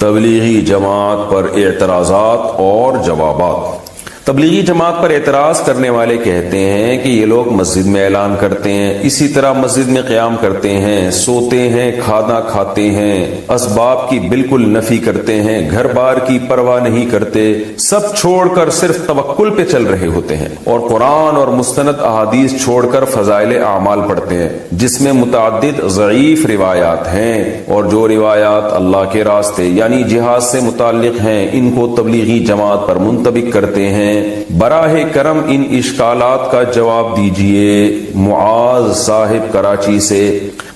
تبلیغی جماعت پر اعتراضات اور جوابات۔ تبلیغی جماعت پر اعتراض کرنے والے کہتے ہیں کہ یہ لوگ مسجد میں اعلان کرتے ہیں، اسی طرح مسجد میں قیام کرتے ہیں، سوتے ہیں، کھانا کھاتے ہیں، اسباب کی بالکل نفی کرتے ہیں، گھر بار کی پرواہ نہیں کرتے، سب چھوڑ کر صرف توکل پہ چل رہے ہوتے ہیں، اور قرآن اور مستند احادیث چھوڑ کر فضائل اعمال پڑھتے ہیں جس میں متعدد ضعیف روایات ہیں، اور جو روایات اللہ کے راستے یعنی جہاد سے متعلق ہیں ان کو تبلیغی جماعت پر منطبق کرتے ہیں۔ براہ کرم ان اشکالات کا جواب دیجئے۔ معاذ صاحب کراچی سے۔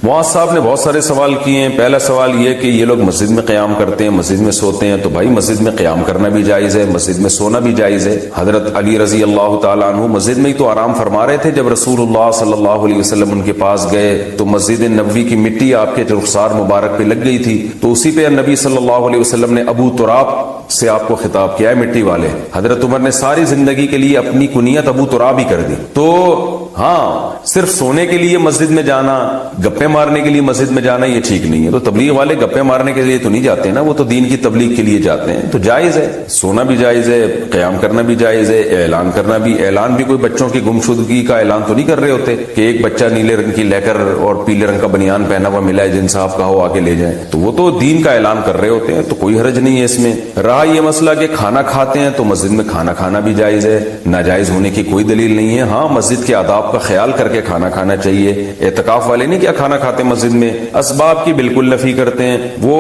معاذ صاحب نے بہت سارے سوال کیے ہیں۔ پہلا سوال یہ کہ یہ لوگ مسجد میں قیام کرتے ہیں، مسجد میں سوتے ہیں، تو بھائی مسجد میں قیام کرنا بھی جائز ہے، مسجد میں سونا بھی جائز ہے۔ حضرت علی رضی اللہ تعالیٰ عنہ مسجد میں ہی تو آرام فرما رہے تھے جب رسول اللہ صلی اللہ علیہ وسلم ان کے پاس گئے تو مسجد نبوی کی مٹی آپ کے رخسار مبارک پہ لگ گئی تھی، تو اسی پہ نبی صلی اللہ علیہ وسلم نے ابو تراب سے آپ کو خطاب کیا ہے، مٹی والے۔ حضرت عمر نے ساری زندگی کے لیے اپنی کنیت ابو تراب ہی کر دی۔ تو ہاں، صرف سونے کے لیے مسجد میں جانا، گپے مارنے کے لیے مسجد میں جانا یہ ٹھیک نہیں ہے۔ تو تبلیغ والے گپے مارنے کے لیے تو نہیں جاتے نا، وہ تو دین کی تبلیغ کے لیے جاتے ہیں، تو جائز ہے، سونا بھی جائز ہے، قیام کرنا بھی جائز ہے، اعلان کرنا بھی۔ اعلان بھی کوئی بچوں کی گمشدگی کا اعلان تو نہیں کر رہے ہوتے کہ ایک بچہ نیلے رنگ کی لے کر اور پیلے رنگ کا بنیان پہنا ہوا ملا ہے، جن صاحب کا ہو آ کے لے جائیں، تو وہ تو دین کا اعلان کر رہے ہوتے ہیں، تو کوئی حرج نہیں ہے اس میں۔ رہا یہ مسئلہ کہ کھانا کھاتے ہیں تو مسجد میں کھانا کھانا بھی جائز ہے، ناجائز ہونے کی کوئی دلیل نہیں ہے۔ ہاں، مسجد کے آداب کا خیال کر کے کھانا کھانا چاہیے۔ اعتکاف والے نہیں کیا کھانا کھاتے مسجد میں، اسباب کی بالکل نفی کرتے ہیں وہ۔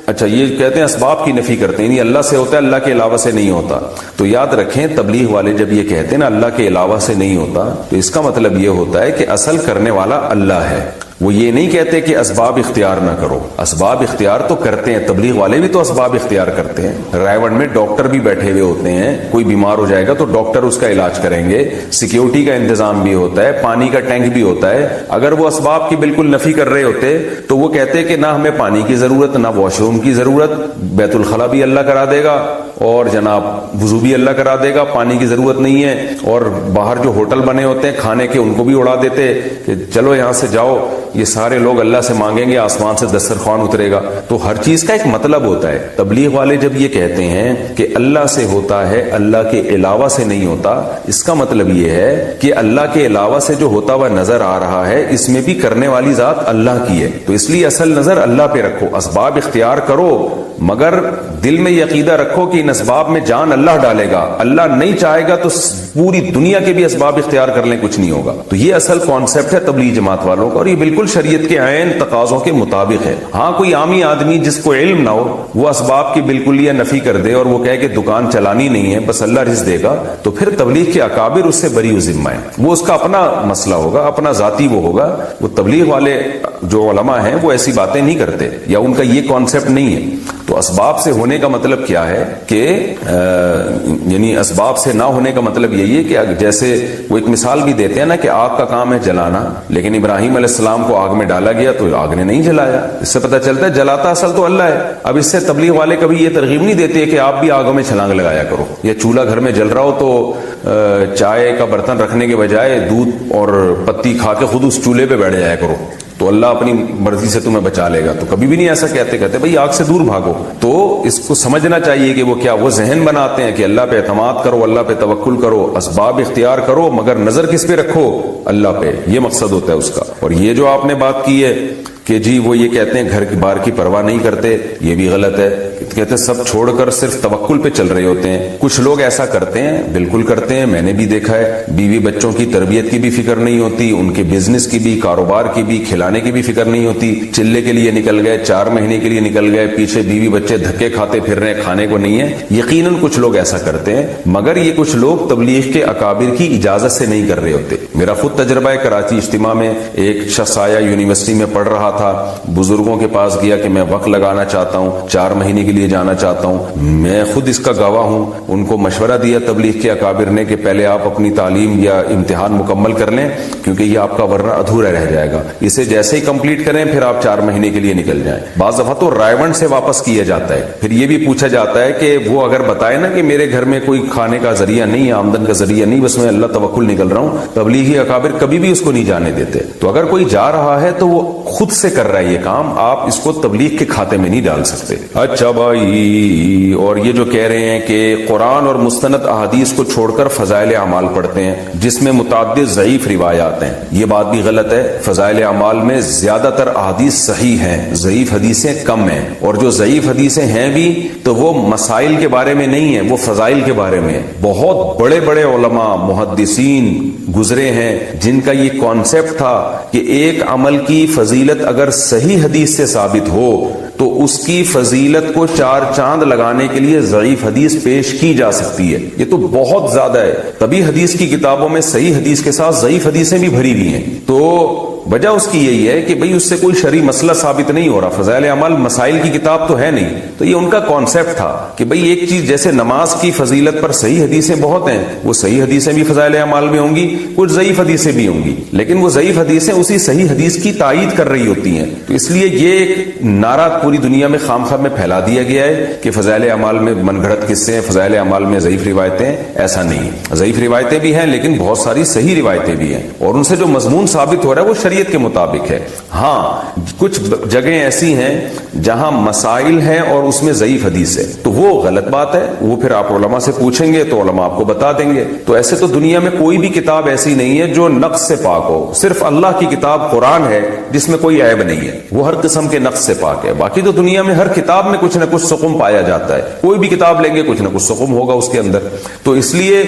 اچھا، یہ کہتے ہیں اسباب کی نفی کرتے ہیں، یعنی اللہ سے ہوتا ہے، اللہ کے علاوہ سے نہیں ہوتا۔ تو یاد رکھیں، تبلیغ والے جب یہ کہتے ہیں نا اللہ کے علاوہ سے نہیں ہوتا، تو اس کا مطلب یہ ہوتا ہے کہ اصل کرنے والا اللہ ہے۔ وہ یہ نہیں کہتے کہ اسباب اختیار نہ کرو، اسباب اختیار تو کرتے ہیں، تبلیغ والے بھی تو اسباب اختیار کرتے ہیں۔ رائے میں ڈاکٹر بھی بیٹھے ہوئے ہوتے ہیں، کوئی بیمار ہو جائے گا تو ڈاکٹر اس کا علاج کریں گے، سیکیورٹی کا انتظام بھی ہوتا ہے، پانی کا ٹینک بھی ہوتا ہے۔ اگر وہ اسباب کی بالکل نفی کر رہے ہوتے تو وہ کہتے کہ نہ ہمیں پانی کی ضرورت، نہ واش روم کی ضرورت، بیت الخلا بھی اللہ کرا دے گا، اور جناب وضو بھی اللہ کرا دے گا، پانی کی ضرورت نہیں ہے۔ اور باہر جو ہوٹل بنے ہوتے ہیں کھانے کے، ان کو بھی اڑا دیتے کہ چلو یہاں سے جاؤ، یہ سارے لوگ اللہ سے مانگیں گے، آسمان سے دسترخوان اترے گا۔ تو ہر چیز کا ایک مطلب ہوتا ہے۔ تبلیغ والے جب یہ کہتے ہیں کہ اللہ سے ہوتا ہے، اللہ کے علاوہ سے نہیں ہوتا، اس کا مطلب یہ ہے کہ اللہ کے علاوہ سے جو ہوتا ہوا نظر آ رہا ہے اس میں بھی کرنے والی ذات اللہ کی ہے، تو اس لیے اصل نظر اللہ پہ رکھو، اسباب اختیار کرو، مگر دل میں یہ عقیدہ رکھو کہ ان اسباب میں جان اللہ ڈالے گا، اللہ نہیں چاہے گا تو پوری دنیا کے بھی اسباب اختیار کر لیں کچھ نہیں ہوگا۔ تو یہ اصل کانسیپٹ ہے تبلیغ جماعت والوں کا، اور یہ بالکل شریعت کے عین تقاضوں کے مطابق ہے۔ ہاں، کوئی عامی آدمی جس کو علم نہ ہو وہ اسباب کی بالکل یہ نفی کر دے اور وہ کہے کہ دکان چلانی نہیں ہے، بس اللہ رزق دے گا، تو پھر تبلیغ کے اکابر اس سے بری ذمہ ہے، وہ اس کا اپنا مسئلہ ہوگا، اپنا ذاتی وہ ہوگا۔ وہ تبلیغ والے جو علماء ہیں وہ ایسی باتیں نہیں کرتے، یا ان کا یہ کانسیپٹ نہیں ہے۔ تو اسباب سے ہونے کا مطلب کیا ہے کہ یعنی اسباب سے نہ ہونے کا مطلب یہی ہے کہ جیسے وہ ایک مثال بھی دیتے ہیں نا کہ آگ کا کام ہے جلانا، لیکن ابراہیم علیہ السلام کو آگ میں ڈالا گیا تو آگ نے نہیں جلایا، اس سے پتہ چلتا ہے جلاتا اصل تو اللہ ہے۔ اب اس سے تبلیغ والے کبھی یہ ترغیب نہیں دیتے کہ آپ بھی آگوں میں چھلانگ لگایا کرو، یا چولہا گھر میں جل رہا ہو تو چائے کا برتن رکھنے کے بجائے دودھ اور پتی کھا کے خود اس چولہے پہ بیٹھ جایا کرو تو اللہ اپنی مرضی سے تمہیں بچا لے گا۔ تو کبھی بھی نہیں ایسا کہتے بھئی آگ سے دور بھاگو۔ تو اس کو سمجھنا چاہیے کہ وہ کیا وہ ذہن بناتے ہیں کہ اللہ پہ اعتماد کرو، اللہ پہ توکل کرو، اسباب اختیار کرو، مگر نظر کس پہ رکھو؟ اللہ پہ۔ یہ مقصد ہوتا ہے اس کا۔ اور یہ جو آپ نے بات کی ہے کہ جی وہ یہ کہتے ہیں گھر کی بار کی پرواہ نہیں کرتے، یہ بھی غلط ہے۔ کہتے ہیں سب چھوڑ کر صرف توکل پہ چل رہے ہوتے ہیں۔ کچھ لوگ ایسا کرتے ہیں، بالکل کرتے ہیں، میں نے بھی دیکھا ہے، بیوی بچوں کی تربیت کی بھی فکر نہیں ہوتی، ان کے بزنس کی بھی، کاروبار کی بھی، کھلانے کی بھی فکر نہیں ہوتی، چلے کے لیے نکل گئے، 4 مہینے کے لیے نکل گئے، پیچھے بیوی بچے دھکے کھاتے پھر رہے، کھانے کو نہیں ہے۔ یقیناً کچھ لوگ ایسا کرتے ہیں، مگر یہ کچھ لوگ تبلیغ کے اکابر کی اجازت سے نہیں کر رہے ہوتے۔ میرا خود تجربہ ہے، کراچی اجتماع میں ایک شخص آیا، یونیورسٹی میں پڑھ رہا تھا، بزرگوں کے پاس گیا کہ میں وقت لگانا چاہتا ہوں، 4 مہینے کے لیے جانا چاہتا ہوں۔ میں خود اس کا گواہ ہوں، ان کو مشورہ دیا تبلیغ کے اکابر نے کہ پہلے آپ اپنی تعلیم یا امتحان مکمل کر لیں، کیونکہ یہ آپ کا ورنہ ادھورا رہ جائے گا، اسے جیسے ہی کمپلیٹ کریں پھر آپ 4 مہینے کے لیے نکل جائیں۔ بعض دفعہ تو رائے سے واپس کیا جاتا ہے، پھر یہ بھی پوچھا جاتا ہے کہ وہ اگر بتائے نا کہ میرے گھر میں کوئی کھانے کا ذریعہ نہیں ہے، آمدن کا ذریعہ نہیں، بس میں اللہ توکل نکل رہا ہوں، تبلیغی اکابر کبھی بھی اس کو نہیں جانے دیتے۔ تو اگر کوئی جا رہا ہے تو وہ خود سے کر رہا ہے یہ کام، آپ اس کو تبلیغ کے کھاتے میں نہیں ڈال سکتے۔ اچھا بھائی اور یہ جو کہہ رہے ہیں کہ قرآن اور مستند احادیث کو چھوڑ کر فضائل اعمال پڑھتے ہیں جس میں متعدد ضعیف روایات ہیں، یہ بات بھی غلط ہے۔ فضائل اعمال میں زیادہ تر احادیث صحیح ہیں، ضعیف حدیثیں کم ہیں، اور جو ضعیف حدیثیں ہیں بھی تو وہ مسائل کے بارے میں نہیں ہیں، وہ فضائل کے بارے میں۔ بہت بڑے بڑے علماء محدثین گزرے ہیں جن کا یہ کانسیپٹ تھا کہ ایک عمل کی فضیلت اگر صحیح حدیث سے ثابت ہو تو اس کی فضیلت کو چار چاند لگانے کے لیے ضعیف حدیث پیش کی جا سکتی ہے۔ یہ تو بہت زیادہ ہے، تبھی حدیث کی کتابوں میں صحیح حدیث کے ساتھ ضعیف حدیثیں بھی بھری ہوئی ہیں۔ تو وجہ اس کی یہی ہے کہ بھئی اس سے کوئی شرعی مسئلہ ثابت نہیں ہو رہا، فضائل اعمال مسائل کی کتاب تو ہے نہیں، تو یہ ان کا کانسیپٹ تھا کہ بھئی ایک چیز جیسے نماز کی فضیلت پر صحیح حدیثیں بہت ہیں، وہ صحیح حدیثیں بھی فضائل اعمال میں ہوں گی، کچھ ضعیف حدیثیں بھی ہوں گی، لیکن وہ ضعیف حدیثیں اسی صحیح حدیث کی تائید کر رہی ہوتی ہیں۔ تو اس لیے یہ ایک نعرہ پوری دنیا میں خام خواہ میں پھیلا دیا گیا ہے کہ فضائل اعمال میں من گھڑت قصے ہیں، فضائل اعمال میں ضعیف روایتیں، ایسا نہیں ہے۔ ضعیف روایتیں بھی ہیں لیکن بہت ساری صحیح روایتیں بھی ہیں، اور ان سے جو مضمون ثابت ہو رہا ہے وہ شریعت کے مطابق ہے۔ ہاں کچھ جگہیں ایسی ہیں جہاں مسائل ہیں اور اس میں ضعیف حدیث ہے، تو وہ غلط بات ہے، وہ پھر آپ علماء سے پوچھیں گے تو علماء آپ کو بتا دیں گے۔ تو ایسے تو دنیا میں کوئی بھی کتاب ایسی نہیں ہے جو نقص سے پاک ہو، صرف اللہ کی کتاب قرآن ہے جس میں کوئی عیب نہیں ہے، وہ ہر قسم کے نقص سے پاک ہے۔ باقی تو دنیا میں ہر کتاب میں کچھ نہ کچھ سقم پایا جاتا ہے، کوئی بھی کتاب لیں گے کچھ نہ کچھ سقم ہوگا اس کے اندر، تو اس لیے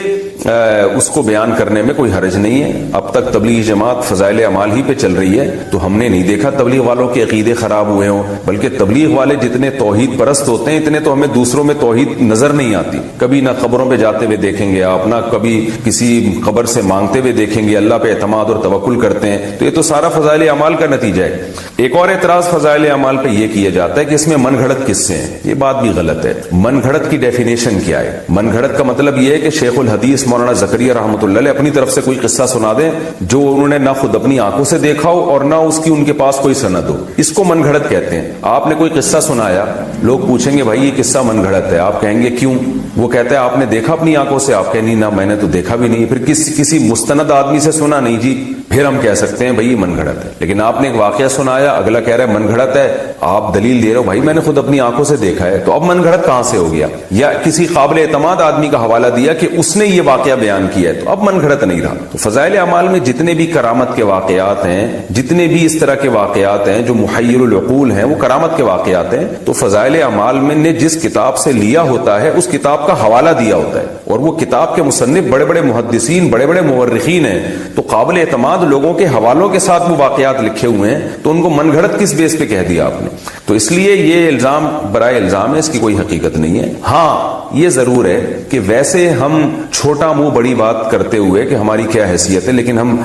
اس کو بیان کرنے میں کوئی حرج نہیں ہے۔ اب تک تبلیغ جماعت فضائل اعمال ہی پہ چل رہی ہے، تو ہم نے نہیں دیکھا تبلیغ والوں کے عقیدے خراب ہوئے ہوں، بلکہ تبلیغ والے جتنے توحید پرست ہوتے ہیں اتنے تو ہمیں دوسروں میں توحید نظر نہیں آتی۔ کبھی نہ قبروں پہ جاتے ہوئے دیکھیں گے آپ، نہ کبھی کسی قبر سے مانگتے ہوئے دیکھیں گے، اللہ پہ اعتماد اور توکل کرتے ہیں، تو یہ تو سارا فضائل اعمال کا نتیجہ ہے۔ ایک اور اعتراض فضائل اعمال پہ یہ کیا جاتا ہے کہ اس میں من گھڑت قصے ہیں، یہ بات بھی غلط ہے۔ من گھڑت کی ڈیفینیشن کیا ہے؟ من گھڑت کا مطلب یہ ہے کہ شیخ الحدیث مولانا زکریا رحمۃ اللہ علیہ اپنی طرف سے کوئی قصہ سنا دیں جو انہوں نے نہ خود اپنی آنکھوں سے دیکھا ہو اور نہ اس کی ان کے پاس کوئی سند ہو، اس کو من گھڑت کہتے ہیں۔ آپ نے کوئی قصہ سنایا، لوگ پوچھیں گے بھائی یہ قصہ من گھڑت ہے، آپ کہیں گے کیوں؟ وہ کہتا ہے آپ نے دیکھا اپنی آنکھوں سے؟ آپ کہیں نہیں نہ میں نے تو دیکھا بھی نہیں، پھر کسی مستند آدمی سے سنا نہیں جی، پھر ہم کہہ سکتے ہیں بھائی یہ من گھڑت ہے۔ لیکن آپ نے ایک واقعہ سنایا، اگلا کہہ رہا ہے من گھڑت ہے، آپ دلیل دے رہے ہو بھائی میں نے خود اپنی آنکھوں سے دیکھا ہے، تو اب من گھڑت کہاں سے ہو گیا؟ یا کسی قابل اعتماد آدمی کا حوالہ دیا کہ اس نے یہ واقعہ بیان کیا ہے، تو اب من گھڑت نہیں رہا۔ تو فضائل اعمال میں جتنے بھی کرامت کے واقعات ہیں، جتنے بھی اس طرح کے واقعات ہیں جو محیر العقول ہیں، وہ کرامت کے واقعات ہیں، تو فضائل اعمال میں نے جس کتاب سے لیا ہوتا ہے اس کتاب کا حوالہ دیا ہوتا ہے، اور وہ کتاب کے مصنف بڑے بڑے محدثین، بڑے بڑے مورخین ہیں، تو قابل اعتماد لوگوں کے حوالوں کے ساتھ وہ واقعات لکھے ہوئے ہیں، تو ان کو من گھڑت کس بیس پہ کہہ دیا آپ نے؟ تو اس لیے یہ الزام برائے الزام ہے، اس کی کوئی حقیقت نہیں ہے۔ ہاں یہ ضرور ہے کہ ویسے ہم چھوٹا منہ بڑی بات کرتے ہوئے کہ ہماری کیا حیثیت ہے، لیکن ہم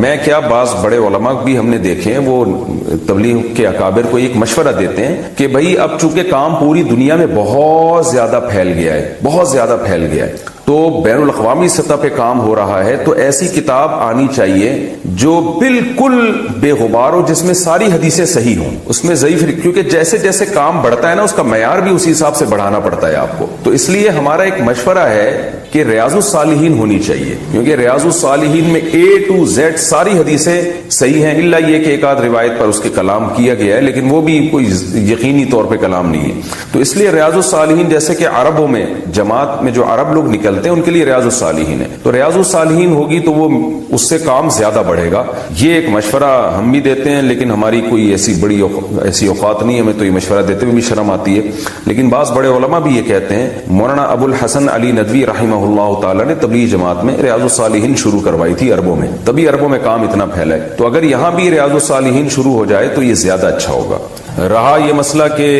میں کیا بعض بڑے علماء بھی ہم نے دیکھے ہیں، وہ تبلیغ کے اکابر کو ایک مشورہ دیتے ہیں کہ بھائی اب چونکہ کام پوری دنیا میں بہت زیادہ پھیل گیا ہے، بہت زیادہ پھیل گیا ہے، تو بین الاقوامی سطح پہ کام ہو رہا ہے، تو ایسی کتاب آنی چاہیے جو بالکل بے غبار ہو، جس میں ساری حدیثیں صحیح ہوں، اس میں ضعیف، کیونکہ جیسے جیسے کام بڑھتا ہے نا اس کا معیار بھی اسی حساب سے بڑھانا پڑتا ہے آپ کو۔ تو اس لیے ہمارا ایک مشورہ ہے کہ ریاض الصالحین ہونی چاہیے، کیونکہ ریاض الصالحین میں A to Z ساری حدیثیں صحیح ہیں، الا یہ کہ ایک آدھ روایت پر اس کے کلام کیا گیا ہے، لیکن وہ بھی کوئی یقینی طور پہ کلام نہیں ہے۔ تو اس لیے ریاض الصالحین جیسے کہ عربوں میں جماعت میں جو عرب لوگ نکلتے ہیں ان کے لیے ریاض الصالحین ہے، تو ریاض الصالحین ہوگی تو وہ اس سے کام زیادہ بڑھے گا۔ یہ ایک مشورہ ہم بھی دیتے ہیں، لیکن ہماری کوئی ایسی اوقات نہیں، ہمیں تو یہ مشورہ دیتے ہوئے بھی شرم آتی ہے، لیکن بعض بڑے علماء بھی یہ کہتے ہیں۔ مولانا ابو الحسن علی ندوی رحمہ اللہ تعالی نے تبلیغ جماعت میں ریاض الصالحین شروع کروائی تھی عربوں میں، تبھی عربوں میں کام اتنا پھیلا ہے، تو اگر یہاں بھی ریاض الصالحین شروع ہو جائے تو یہ زیادہ اچھا ہوگا۔ رہا یہ مسئلہ کہ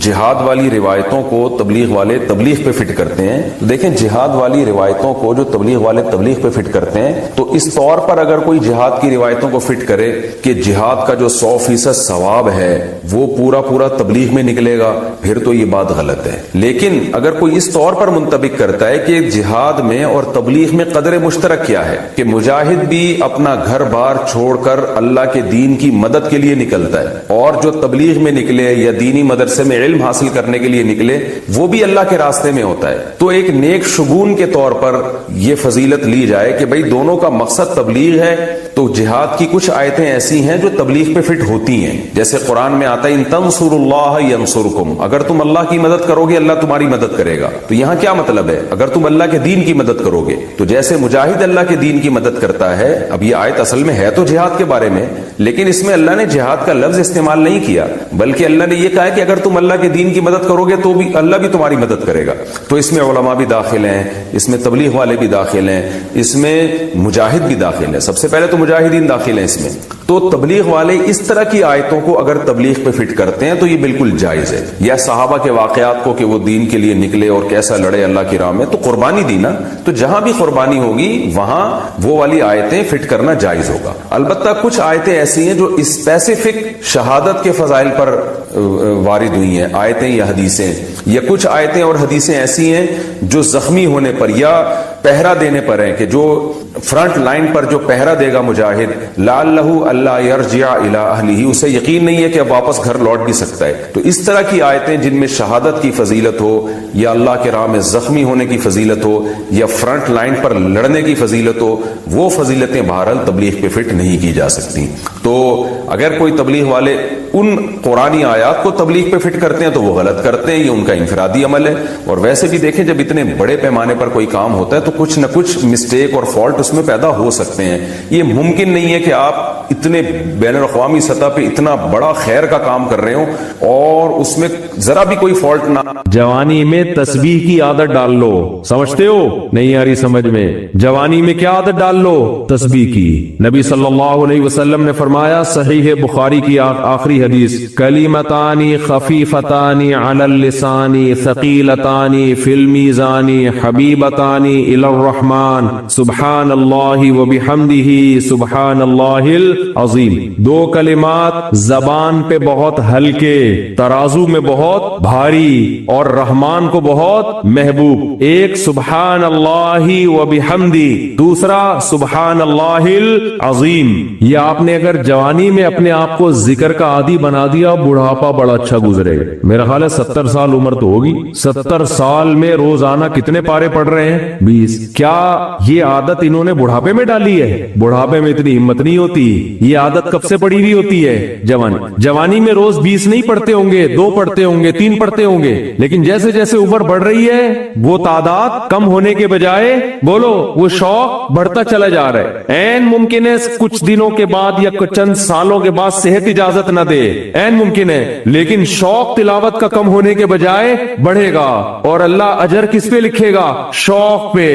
جہاد والی روایتوں کو تبلیغ والے تبلیغ پہ فٹ کرتے ہیں، تو دیکھیں جہاد والی روایتوں کو جو تبلیغ والے تبلیغ پہ فٹ کرتے ہیں، تو اس طور پر اگر کوئی جہاد کی روایتوں کو فٹ کرے کہ جہاد کا جو 100% ثواب ہے وہ پورا تبلیغ میں نکلے گا، پھر تو یہ بات غلط ہے۔ لیکن اگر کوئی اس طور پر منطبق کرتا ہے کہ جہاد میں اور تبلیغ میں قدر مشترک کیا ہے کہ مجاہد بھی اپنا گھر بار چھوڑ کر اللہ کے دین کی مدد کے لیے نکلتا ہے، اور جو تبلیغ میں نکلے یا دینی مدرسے میں علم علم حاصل کرنے کے لیے نکلے وہ بھی اللہ کے راستے میں ہوتا ہے. تو ایک نیک شگون کے طور پر یہ فضیلت لی جائے کہ بھئی دونوں کا مقصد تبلیغ ہے, تو جہاد کی کچھ آیتیں ایسی ہیں جو تبلیغ پہ فٹ ہوتی ہیں. جیسے قرآن میں آتا ہے ان تنصروا اللہ ینصرکم, اگر تم اللہ کی مدد کرو گے اللہ تمہاری مدد کرے گا. تو یہاں کیا مطلب ہے؟ اگر تم اللہ کے دین کی مدد کرو گے تو جیسے مجاہد اللہ کے دین کی مدد کرتا ہے. اب یہ آیت اصل میں ہے تو جہاد کے بارے میں, لیکن اس میں اللہ نے جہاد کا لفظ استعمال نہیں کیا, بلکہ اللہ نے یہ کہا ہے کہ اگر تم اللہ کے دین کی مدد کرو گے تو بھی اللہ بھی تمہاری مدد کرے گا. تو اس میں علماء بھی داخل ہیں, اس میں تبلیغ والے بھی داخل ہیں, اس میں مجاہد بھی داخل ہے. سب سے پہلے تو مجاہدین داخل ہیں اس میں. تو تبلیغ والے اس طرح کی آیتوں کو اگر تبلیغ پہ فٹ کرتے ہیں تو یہ بالکل جائز ہے. یا صحابہ کے واقعات کو کہ وہ دین کے لیے نکلے اور کیسا لڑے اللہ کی راہ میں, تو قربانی دی نا, تو جہاں بھی قربانی ہوگی وہاں وہ والی آیتیں فٹ کرنا جائز ہوگا. البتہ کچھ آیتیں ایسی ہیں جو اسپیسیفک شہادت کے فضائل پر وارد ہوئی ہیں, آیتیں یا حدیثیں, یا کچھ آیتیں اور حدیثیں ایسی ہیں جو زخمی ہونے پر یا پہرا دینے پر ہیں, کہ جو فرنٹ لائن پر جو پہرا دے گا مجاہد لعلہ اللہ یرجع الی اہلہ, اسے یقین نہیں ہے کہ اب واپس گھر لوٹ بھی سکتا ہے. تو اس طرح کی آیتیں جن میں شہادت کی فضیلت ہو, یا اللہ کے راہ میں زخمی ہونے کی فضیلت ہو, یا فرنٹ لائن پر لڑنے کی فضیلت ہو, وہ فضیلتیں بہرحال تبلیغ پہ فٹ نہیں کی جا سکتی. تو اگر کوئی تبلیغ والے ان قرآنی آیات کو تبلیغ پہ فٹ کرتے ہیں تو وہ غلط کرتے ہیں, یہ ان کا انفرادی عمل ہے. اور ویسے بھی دیکھیں جب اتنے بڑے پیمانے پر کوئی کام ہوتا ہے تو کچھ نہ کچھ مسٹیک اور فالٹ اس میں پیدا ہو سکتے ہیں. یہ ممکن نہیں ہے کہ آپ اتنے بین الاقوامی سطح پہ اتنا بڑا خیر کا کام کر رہے ہوں اور اس میں ذرا بھی کوئی فالٹ نہ. جوانی میں تسبیح کی عادت ڈال لو, سمجھتے ہو نہیں آ رہی سمجھ میں؟ جوانی میں کیا عادت ڈال لو؟ تسبیح کی. نبی صلی اللہ علیہ وسلم نے فرمایا, صحیح بخاری کی آخری حدیث, کلمتانی خفیفتانی علی اللسانی ثقیلتانی فی المیزان حبیبتانی الی الرحمن سبحان اللہ وبحمدہ سبحان اللہ العظیم. دو کلمات زبان پہ بہت ہلکے, ترازو میں بہت بھاری اور رحمان کو بہت محبوب. ایک سبحان اللہ وبحمدہ, دوسرا سبحان اللہ العظیم. یہ آپ نے اگر جوانی میں اپنے آپ کو ذکر کا عادی بنا دیا, بڑھاپا بڑا اچھا گزرے. میرا خیال ہے 70 سال عمر تو ہوگی, 70 سال میں روزانہ کتنے پارے پڑھ رہے ہیں؟ 20. کیا یہ عادت انہوں نے بڑھاپے میں ڈالی ہے؟ بڑھاپے میں اتنی ہمت نہیں ہوتی. یہ عادت کب سے پڑی ہوئی ہوتی ہے؟ جوانی میں روز 20 نہیں پڑھتے ہوں گے, 2 پڑھتے ہوں گے, 3 پڑھتے ہوں گے, لیکن جیسے جیسے عمر بڑھ رہی ہے وہ تعداد کم ہونے کے بجائے بولو وہ شوق بڑھتا چلا جا رہا ہے. این ممکن ہے کچھ دنوں کے بعد یا چند سالوں کے بعد صحت اجازت نہ دے, این ممکن ہے, لیکن شوق تلاوت کا کم ہونے کے بجائے بڑھے گا. اور اللہ اجر کس پہ لکھے گا؟ شوق پہ.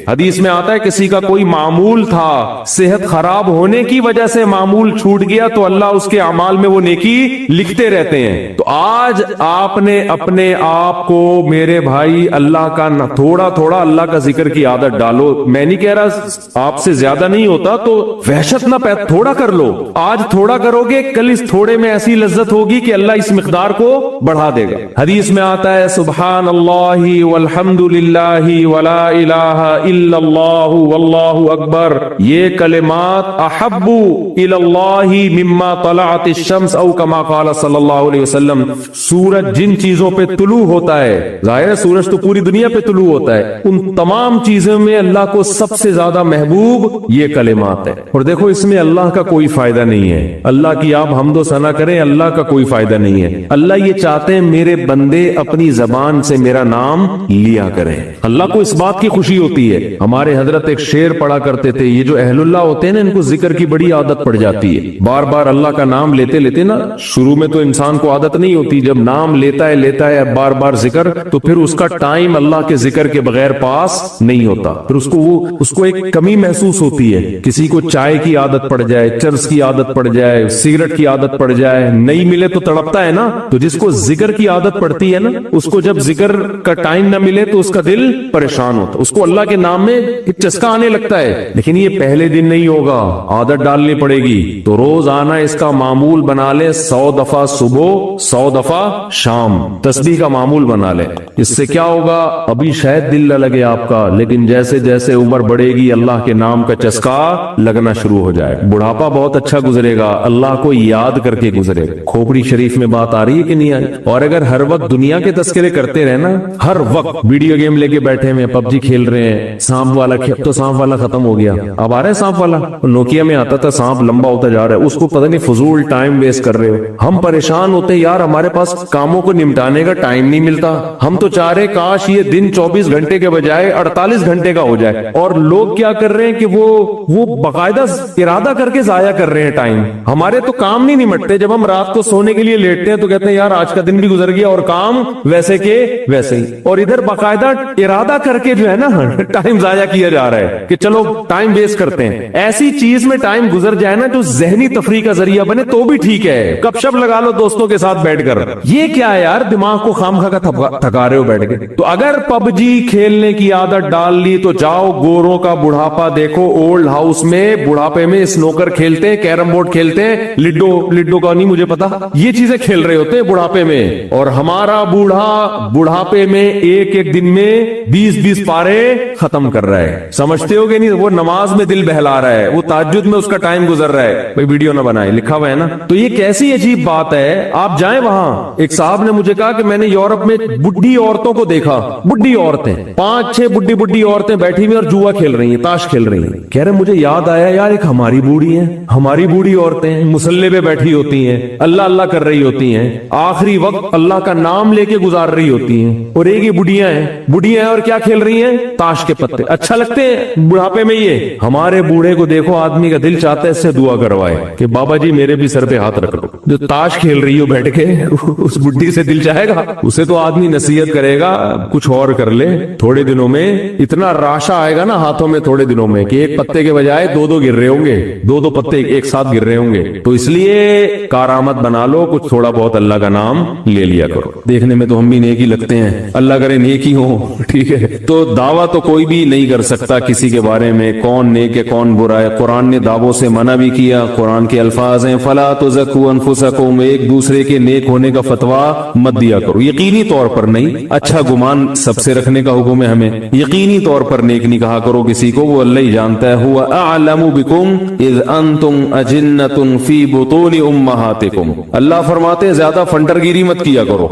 حدیث میں آتا ہے کسی کا کوئی معمول تھا, صحت خراب ہونے کی وجہ سے معمول چھوٹ گیا تو اللہ اس کے اعمال میں وہ نیکی لکھتے رہتے ہیں. تو آج آپ نے اپنے آپ کو میرے بھائی اللہ کا تھوڑا تھوڑا اللہ کا ذکر کی عادت ڈالو. میں نہیں کہہ رہا آپ سے زیادہ نہیں ہوتا تو وحشت نہ تھوڑا کر لو. آج تھوڑا کرو گے, کل اس تھوڑے میں ایسی لذت ہوگی کہ اللہ اس مقدار کو بڑھا دے گا. حدیث میں آتا ہے سبحان اللہ والحمد للہ ولا الہ الا اللہ واللہ اکبر, یہ کلمات احب الی اللہ مما طلعت الشمس او کما قال صلی اللہ علیہ وسلم. سورج جن چیزوں پہ طلوع ہوتا ہے, ظاہر ہے سورج تو پوری دنیا پہ طلوع ہوتا ہے, ان تمام چیزوں میں اللہ کو سب سے زیادہ محبوب یہ کلمات ہے. اور دیکھو اس میں اللہ کا کوئی فائدہ نہیں ہے, اللہ کی آپ حمد و ثنا کریں, اللہ کا کوئی فائدہ نہیں ہے. اللہ یہ چاہتے ہیں میرے بندے اپنی زبان سے میرا نام لیا کریں. اللہ کو اس بات کی خوشی ہوتی ہے. ہمارے حضرت ایک شعر پڑھا کرتے تھے, یہ جو اہل اللہ ہوتے ہیں نا ان کو ذکر کی بڑی عادت پڑ جاتی ہے. بار بار اللہ کا نام لیتے لیتے نا, شروع میں تو انسان کو عادت نہیں ہوتی, جب نام لیتا ہے بار بار ذکر, تو پھر اس کا ٹائم اللہ کے ذکر کے بغیر پاس نہیں ہوتا. پھر اس کو ایک کمی محسوس ہوتی ہے. کسی کو چائے کی عادت پڑ جائے, چرس کی عادت پڑ جائے, سگریٹ کی عادت پڑ جائے, نہیں ملے تو تڑپتا ہے نا. تو جس کو ذکر کی عادت پڑتی ہے نا, اس کو جب ذکر کا ٹائم نہ ملے تو اس کا دل پریشان ہوتا, اس کو اللہ کے نام میں ایک چسکا آنے لگتا ہے. لیکن یہ پہلے دن نہیں ہوگا, عادت ڈالنی پڑے گی تو روز آنا اس کا معمول بنا لے، 100 دفعہ صبح 100 دفعہ شام تسبیح کا معمول بنا لے۔ اس سے کیا ہوگا؟ ابھی شاید دل نہ لگے آپ کا، لیکن جیسے جیسے عمر بڑھے گی اللہ کے نام کا چسکا لگنا شروع ہو جائے، بڑھاپا بہت اچھا گزرے گا، اللہ کو یاد کر کے گزرے گا۔ کھوپڑی شریف میں بات آ رہی ہے کہ نہیں آ رہی؟ اور اگر ہر وقت دنیا کے تذکرے کرتے رہنا، ہر وقت ویڈیو گیم لے کے بیٹھے ہیں، پب جی کھیل رہے ہیں، سانپ والا تو سانپ والا ختم ہو گیا، اب آ رہا ہے سانپ والا، نوکیا میں آتا تھا سانپ لمبا ہوتا جا رہا ہے، اس کو پتہ نہیں فضول ٹائم ویسٹ کر رہے ہو۔ ہم پریشان ہوتے یار، ہمارے پاس کاموں کو نمٹانے کا ٹائم نہیں ملتا، ہم تو چاہ رہے کاش یہ دن 24 گھنٹے کے بجائے 48 گھنٹے کا ہو جائے، اور لوگ کیا کر رہے ہیں کہ وہ باقاعدہ ارادہ کر کے ضائع کر رہے ہیں ٹائم۔ ہمارے تو کام نہیں نمٹتے، جب ہم رات کو سونے کے لیے لیٹتے ہیں تو کہتے ہیں یار آج کا دن بھی گزر گیا اور کام ویسے کے ویسے ہی، اور ادھر باقاعدہ ارادہ کر کے جو ہے نا ٹائم ضائع کیا جا رہا ہے کہ چلو ٹائم ویسٹ کرتے ہیں۔ ایسی چیز میں ٹائم گزر جائے نا جو ذہنی تفریح کا ذریعہ بنے تو بھی ٹھیک ہے، گپ شپ لگا لو دوستوں کے ساتھ بیٹھ کر، یہ کیا ہے یار دماغ کو خامخواہ کا تھکا رہے ہو بیٹھ کے۔ تو اگر پب جی کھیلنے کی عادت ڈال لی تو جاؤ گوروں کا بڑھاپا دیکھو، اولڈ ہاؤس میں بڑھاپے میں سنوکر کھیلتے ہیں، کیرم بورڈ کھیلتے ہیں، لڈو کا نہیں مجھے پتا، یہ چیزیں کھیل رہے ہوتے ہیں بڑھاپے میں، اور ہمارا بوڑھا بڑھاپے میں ایک دن میں 20 پارے ختم کر رہا ہے، سمجھتے ہو کہ نہیں؟ وہ نماز میں دل بہلا رہا ہے، وہ تہجد میں اس کا ٹائم گزر رہا ہے، بھائی ویڈیو نہ بنائے لکھا ہوا ہے نا۔ تو یہ کیسی عجیب بات ہے، آپ جائیں وہاں۔ ایک صاحب نے مجھے کہا کہ میں نے یورپ میں بڈھی عورتوں کو دیکھا، بڈھی عورتیں 5-6 بڈھی عورتیں بیٹھی ہوئی اور جوا کھیل رہی ہیں، تاش کھیل رہی ہیں۔ کہہ رہے مجھے یاد آیا یار ایک ہماری بوڑھی ہیں، ہماری بوڑھی عورتیں مصلے پہ بیٹھی ہوتی ہیں، اللہ کر رہی ہوتی ہیں، آخری وقت اللہ کا نام لے کے گزار رہی ہوتی ہیں، اور ایک یہ بڑھیاں ہیں اور کیا کھیل رہی ہیں؟ تاش کے پتے۔ اچھا لگتے ہیں بڑھاپے میں یہ؟ ہمارے بوڑھے کو دیکھو آدمی کا دل چاہتا ہے اس سے دعا کروائے کہ بابا جی میرے بھی سر پہ ہاتھ رکھ لو۔ جو تاش کھیل رہی ہو بیٹھ کے اس بڈھی سے دل چاہے گا؟ اسے تو آدمی نصیحت کرے گا کچھ اور کر لے، تھوڑے دنوں میں اتنا راشا آئے گا نا ہاتھوں میں تھوڑے دنوں میں کہ ایک پتے کے بجائے 2 گر رہے ہوں گے، 2 پتے ایک ساتھ گر رہے ہوں گے۔ تو اس لیے کارآمد بنا لو، کچھ تھوڑا بہت اللہ کا نام لے لیا کرو۔ دیکھنے میں تو ہم بھی نیک ہی لگتے ہیں، اللہ کرے نیک ہی ہوں، ٹھیک ہے؟ تو دعویٰ تو کوئی بھی نہیں کر سکتا کسی کے بارے میں کون نیک ہے کون برا ہے۔ قرآن نے دعووں سے منع بھی کیا، قرآن کے الفاظ ہیں فلا تزکوا انفسکم، ایک دوسرے کے نیک ہونے کا فتویٰ مت دیا کرو، یقینی طور پر نہیں، اچھا گمان سب سے رکھنے کا حکم ہے ہمیں، یقینی طور پر نیک نہیں کہا کرو کسی کو، وہ اللہ ہی جانتا ہے۔ هو اعلم بكم اذ انتم اجنة في بطون امهاتكم، اللہ فرماتے ہیں زیادہ فنٹر گیری مت کیا کرو،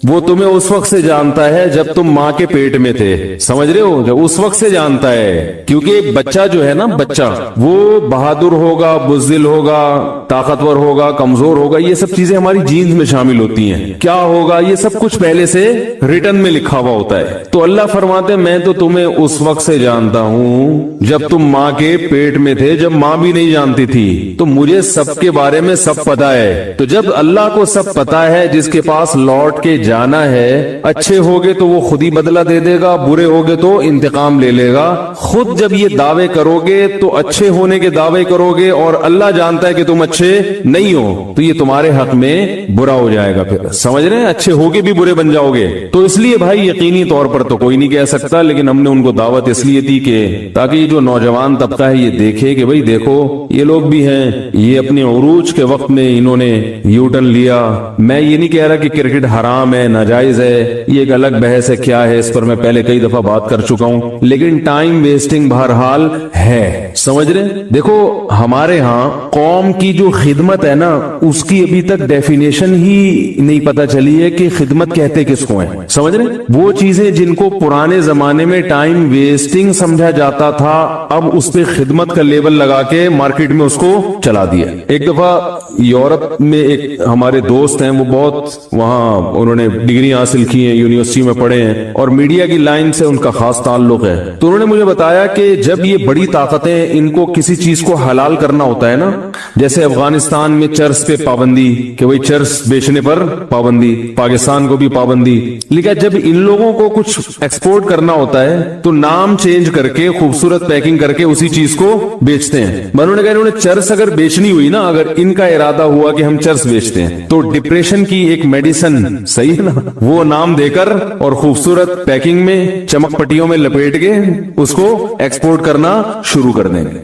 وہ تمہیں اس وقت سے جانتا ہے جب تم ماں کے پیٹ میں تھے، سمجھ رہے ہو؟ جب اس وقت سے جانتا ہے، کیونکہ بچہ جو ہے نا بچہ وہ بہادر ہوگا، بزدل ہوگا، طاقتور ہوگا، کمزور ہوگا، یہ سب چیزیں ہماری جینز میں شامل ہوتی ہیں، کیا ہوگا یہ سب کچھ پہلے سے ریٹن میں لکھا ہوا ہوتا ہے۔ تو اللہ فرماتے ہیں میں تو تمہیں اس وقت سے جانتا ہوں جب تم ماں کے پیٹ میں تھے، جب ماں بھی نہیں جانتی تھی، تو مجھے سب کے بارے میں سب پتا ہے۔ تو جب اللہ کو سب پتا ہے، جس کے پاس لوٹ کے جانا ہے، اچھے ہوگے تو وہ خود ہی بدلہ دے دے گا، برے ہوگے تو انتقام لے لے گا۔ خود جب یہ دعوے کرو گے تو اچھے ہونے کے دعوے کرو گے اور اللہ جانتا ہے کہ تم اچھے نہیں ہو، تو یہ تمہارے حق میں برا ہو جائے گا، پھر سمجھ رہے ہیں؟ اچھے ہوگے بھی برے بن جاؤ گے۔ تو اس لیے بھائی یقینی طور پر تو کوئی نہیں کہہ سکتا، لیکن ہم نے ان کو دعوت اس لیے دی کہ تاکہ یہ جو نوجوان طبقہ ہے یہ دیکھے کہ بھائی دیکھو یہ لوگ بھی ہیں، یہ اپنے عروج کے وقت میں انہوں نے یو ٹرن لیا۔ میں یہ نہیں کہہ رہا کہ کرکٹ حرام ہے، ناجائز ہے، یہ ایک الگ بحث ہے، کیا ہے اس پر میں پہلے کئی دفعہ بات کر چکا ہوں، لیکن ٹائم ویسٹنگ بہرحال ہے، سمجھ رہے؟ دیکھو ہمارے ہاں قوم کی جو خدمت ہے نا اس کی ابھی تک ڈیفینیشن ہی نہیں پتا چلی ہے کہ خدمت کہتے کس کو ہیں، سمجھ رہے؟ وہ چیزیں جن کو پرانے زمانے میں ٹائم ویسٹنگ سمجھا جاتا تھا، اب اس پہ خدمت کا لیبل لگا کے مارکیٹ میں اس کو چلا دیا۔ ایک دفعہ یورپ میں ایک ہمارے دوست ہیں، وہ بہت وہاں انہوں نے ڈگری حاصل کی ہیں، یونیورسٹی میں پڑھے ہیں اور میڈیا کی لائن سے ان کا خاص تعلق ہے، تو انہوں نے مجھے بتایا کہ جب یہ بڑی طاقتیں ان کو کسی چیز کو حلال کرنا ہوتا ہے نا، جیسے افغانستان میں چرس پہ پابندی کہ وہی چرس بیچنے پر پابندی، پاکستان کو بھی پابندی، لیکن جب ان لوگوں کو کچھ ایکسپورٹ کرنا ہوتا ہے تو نام چینج کر کے خوبصورت پیکنگ کر کے اسی چیز کو بیچتے ہیں۔ انہوں نے کہا انہوں نے چرس اگر بیچنی ہوئی نا، اگر ان کا ارادہ ہوا کہ ہم چرس بیچتے ہیں تو ڈپریشن کی ایک میڈیسن، صحیح ہے نا، وہ نام دے کر اور خوبصورت پیکنگ میں چمک پٹیوں میں لپیٹ کے اس کو ایکسپورٹ کرنا شروع کر دیں گے۔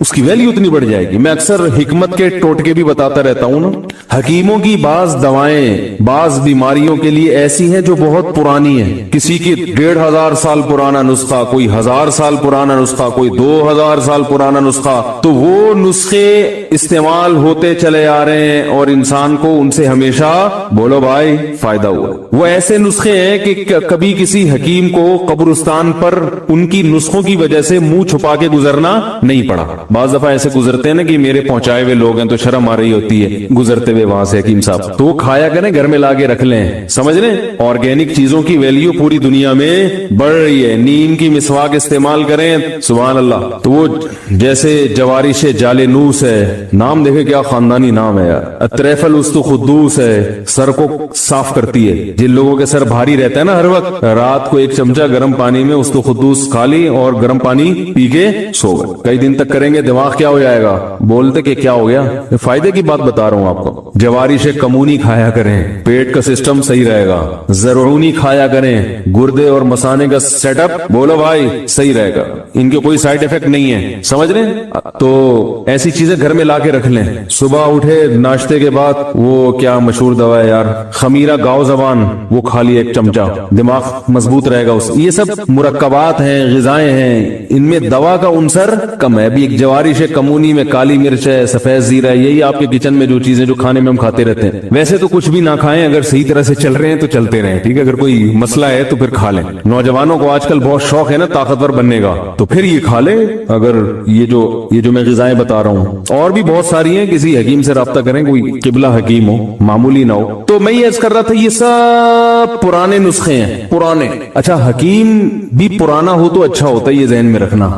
اس کی ویلیو اتنی بڑھ جائے گی۔ میں اکثر حکمت کے ٹوٹکے بھی بتاتا رہتا ہوں نا، حکیموں کی بعض دوائیں بعض بیماریوں کے لیے ایسی ہیں جو بہت پرانی ہیں، کسی کی 1500 سال پرانا نسخہ، کوئی 1000 سال پرانا نسخہ، کوئی 2000 سال پرانا نسخہ، تو وہ نسخے استعمال ہوتے چلے آ رہے ہیں اور انسان کو ان سے ہمیشہ بولو بھائی فائدہ ہوا۔ وہ ایسے نسخے ہیں کہ کبھی کسی حکیم کو قبرستان پر ان کی نسخوں کی وجہ سے منہ چھپا کے گزرنا نہیں پڑا۔ بعض دفعہ ایسے گزرتے ہیں نا کہ میرے پہنچائے ہوئے لوگ ہیں تو شرم آ رہی ہوتی ہے گزرتے ہوئے وہاں سے حکیم صاحب، تو وہ کھایا کریں، گھر میں لا کے رکھ لیں، سمجھ لیں۔ آرگینک چیزوں کی ویلیو پوری دنیا میں بڑھ رہی ہے، نیم کی مسواک استعمال کریں، سبحان اللہ۔ تو وہ جیسے جوارش جالنوس ہے، نام دیکھے کیا خاندانی نام ہے یار، اطریف الاستخدوس ہے، سر کو صاف کرتی ہے۔ جن لوگوں کے سر بھاری رہتا ہے نا ہر وقت، رات کو ایک چمچہ گرم پانی میں استخدوس کھا لی اور گرم پانی پی کے سو گئے، کئی دن تک کریں گے دماغ کیا ہو جائے گا، بولتے کہ کیا ہو گیا، فائدے کی بات بتا رہا ہوں آپ کو۔ جوارش کمونی کھایا کریں، پیٹ کا سسٹم صحیح رہے گا۔ زرعونی کھایا کریں، گردے اور مثانے کا سیٹ اپ بولو بھائی صحیح رہے گا، ان کے کوئی سائیڈ افیکٹ نہیں ہے، سمجھ رہے ہیں۔ تو ایسی چیزیں گھر میں لا کے رکھ لیں، صبح اٹھے ناشتے کے بعد وہ کیا مشہور دوا ہے یار، خمیرہ گاؤ زبان، وہ کھا لی ایک چمچہ، دماغ مضبوط رہے گا اس۔ یہ سب مرکبات ہیں، غذائیں ہیں، ان میں دوا کا عنصر کم ہے۔ ابھی ایک جوارش کمونی میں کالی مرچ ہے، سفید زیرہ ہے، یہی آپ کے کچن میں جو چیزیں جو کھانے میں ہم کھاتے رہتے ہیں۔ ویسے تو کچھ بھی نہ کھائیں، اگر صحیح طرح سے چل رہے ہیں تو چلتے رہیں، ٹھیک ہے، اگر کوئی مسئلہ ہے تو پھر کھا لیں۔ نوجوانوں کو آج کل بہت شوق ہے نا طاقتور بننے کا، تو پھر یہ کھا لیں، اگر یہ جو میں غذائیں بتا رہا ہوں۔ اور بھی بہت ساری ہیں، کسی حکیم سے رابطہ کریں، کوئی قبلہ حکیم ہو، معمولی نہ ہو۔ تو میں یہ عرض کر رہا تھا یہ سب پرانے نسخے ہیں، پرانے۔ اچھا حکیم بھی پرانا ہو تو اچھا ہوتا ہے، یہ ذہن میں رکھنا،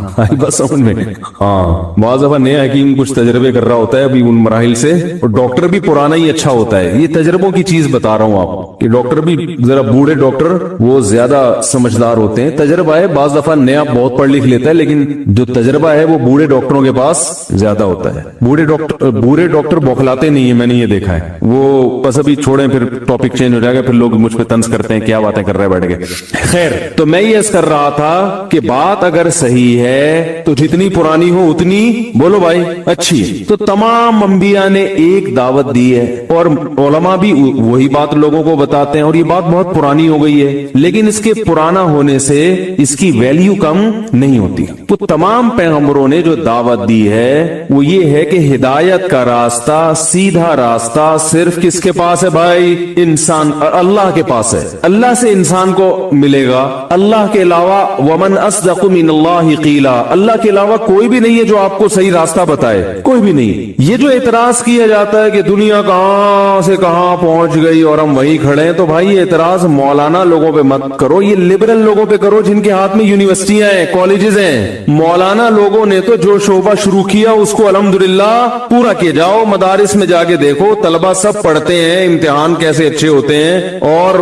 بس سمجھ میں۔ ہاں بعض دفعہ نیا حکیم کچھ تجربے کر رہا ہوتا ہے ابھی ان مراحل سے، اور ڈاکٹر بھی پرانا ہی اچھا ہوتا ہے۔ یہ تجربوں کی چیز بتا رہا ہوں آپ کو کہ ڈاکٹر بھی ذرا بوڑھے ڈاکٹر وہ زیادہ سمجھدار ہوتے ہیں۔ تجربہ ہے، بعض دفعہ نیا بہت پڑھ لکھ لیتا ہے، لیکن جو تجربہ ہے وہ بوڑھے ڈاکٹروں کے پاس زیادہ ہوتا ہے۔ بوڑھے ڈاکٹر بوکھلاتے نہیں ہیں، میں نے یہ دیکھا ہے۔ وہ بس ابھی چھوڑیں، پھر ٹاپک چینج ہو جائے گا، پھر لوگ مجھ پہ طنز کرتے ہیں کیا باتیں کر رہے بیٹھ کے۔ خیر، تو میں یہ عرض کر رہا تھا کہ بات اگر صحیح ہے تو جتنی پرانی ہو اتنی بولو بھائی اچھی ہے۔ تو تمام انبیاء نے ایک دعوت دی ہے، اور علماء بھی وہی بات لوگوں کو بتاتے ہیں، اور یہ بات بہت پرانی ہو گئی ہے، لیکن اس کے پرانا ہونے سے اس کی ویلیو کم نہیں ہوتی۔ تو تمام پیغمبروں نے جو دعوت دی ہے وہ یہ ہے کہ ہدایت کا راستہ، سیدھا راستہ صرف کس کے پاس ہے بھائی؟ انسان، اللہ کے پاس ہے۔ اللہ سے انسان کو ملے گا، اللہ کے علاوہ ومن اصدق من اللہ قیلا، اللہ کے علاوہ کوئی بھی نہیں ہے جو آپ کو صحیح راستہ بتائے، کوئی بھی نہیں۔ یہ جو اعتراض کیا جاتا ہے کہ دنیا کہاں سے کہاں پہنچ گئی اور ہم وہیں کھڑے ہیں، تو بھائی یہ اعتراض مولانا لوگوں پہ مت کرو، یہ لبرل لوگوں پہ کرو جن کے ہاتھ میں یونیورسٹیاں ہیں، کالجز ہیں۔ مولانا لوگوں نے تو جو شعبہ شروع کیا اس کو الحمدللہ پورا کیا۔ جاؤ مدارس میں جا کے دیکھو، طلبہ سب پڑھتے ہیں، امتحان کیسے اچھے ہوتے ہیں، اور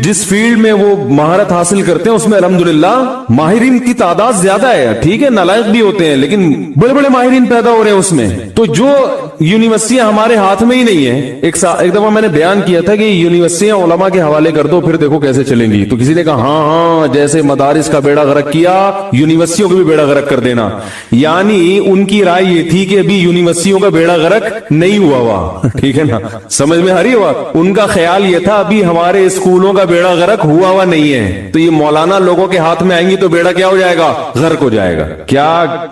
جس فیلڈ میں وہ مہارت حاصل کرتے ہیں اس میں الحمدللہ ماہرین کی تعداد زیادہ ہے۔ ٹھیک ہے نالائق بھی ہوتے ہیں لیکن بڑے بڑے ماہرین پیدا ہو رہے ہیں اس میں۔ تو جو یونیورسٹیاں ہمارے ہاتھ میں ہی نہیں ہیں، ایک دفعہ میں نے بیان کیا تھا کہ یونیورسٹیاں علماء کے حوالے کر دو، پھر دیکھو کیسے چلیں گی۔ تو کسی نے کہا ہاں جیسے مدارس کا بیڑا غرق کیا یونیورسٹیوں کا بھی بیڑا غرق کر دینا، یعنی ان کی رائے یہ تھی کہ ابھی یونیورسٹیوں کا بیڑا غرق نہیں ہوا ہوا، ٹھیک ہے نا، سمجھ میں آ رہی ہوا۔ ان کا خیال یہ تھا ابھی ہمارے اسکولوں کا بیڑا غرق ہوا ہوا نہیں ہے، تو یہ مولانا لوگوں کے ہاتھ میں آئیں گی تو بیڑا کیا ہو جائے گا؟ غرق ہو جائے گا۔ کیا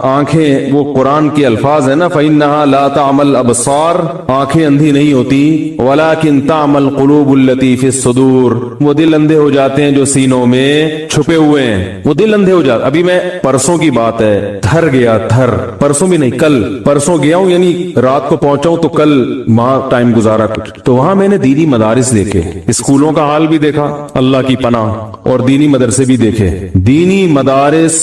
آنکھیں، وہ قرآن کے الفاظ ہے نا، فَإِنَّهَا لَا تَعْمَى الْأَبْصَارُ، آنکھیں اندھی نہیں ہوتی، وَلَكِن تَعْمَى الْقُلُوبُ الَّتِي فِي الصُّدُورِ، وہ دل اندھے ہو جاتے ہیں جو سینوں میں چھپے ہوئے ہیں، وہ دل اندھے ہو جاتے۔ ابھی میں پرسوں کی بات ہے، تھر گیا، تھر پرسوں بھی نہیں کل، پرسوں گیا ہوں، یعنی رات کو پہنچا ہوں تو کل وہاں ٹائم گزارا کچھ، تو وہاں میں نے دینی مدارس دیکھے، اسکولوں کا حال بھی دیکھا اللہ کی پناہ، اور دینی مدرسے بھی دیکھے۔ دینی مدارس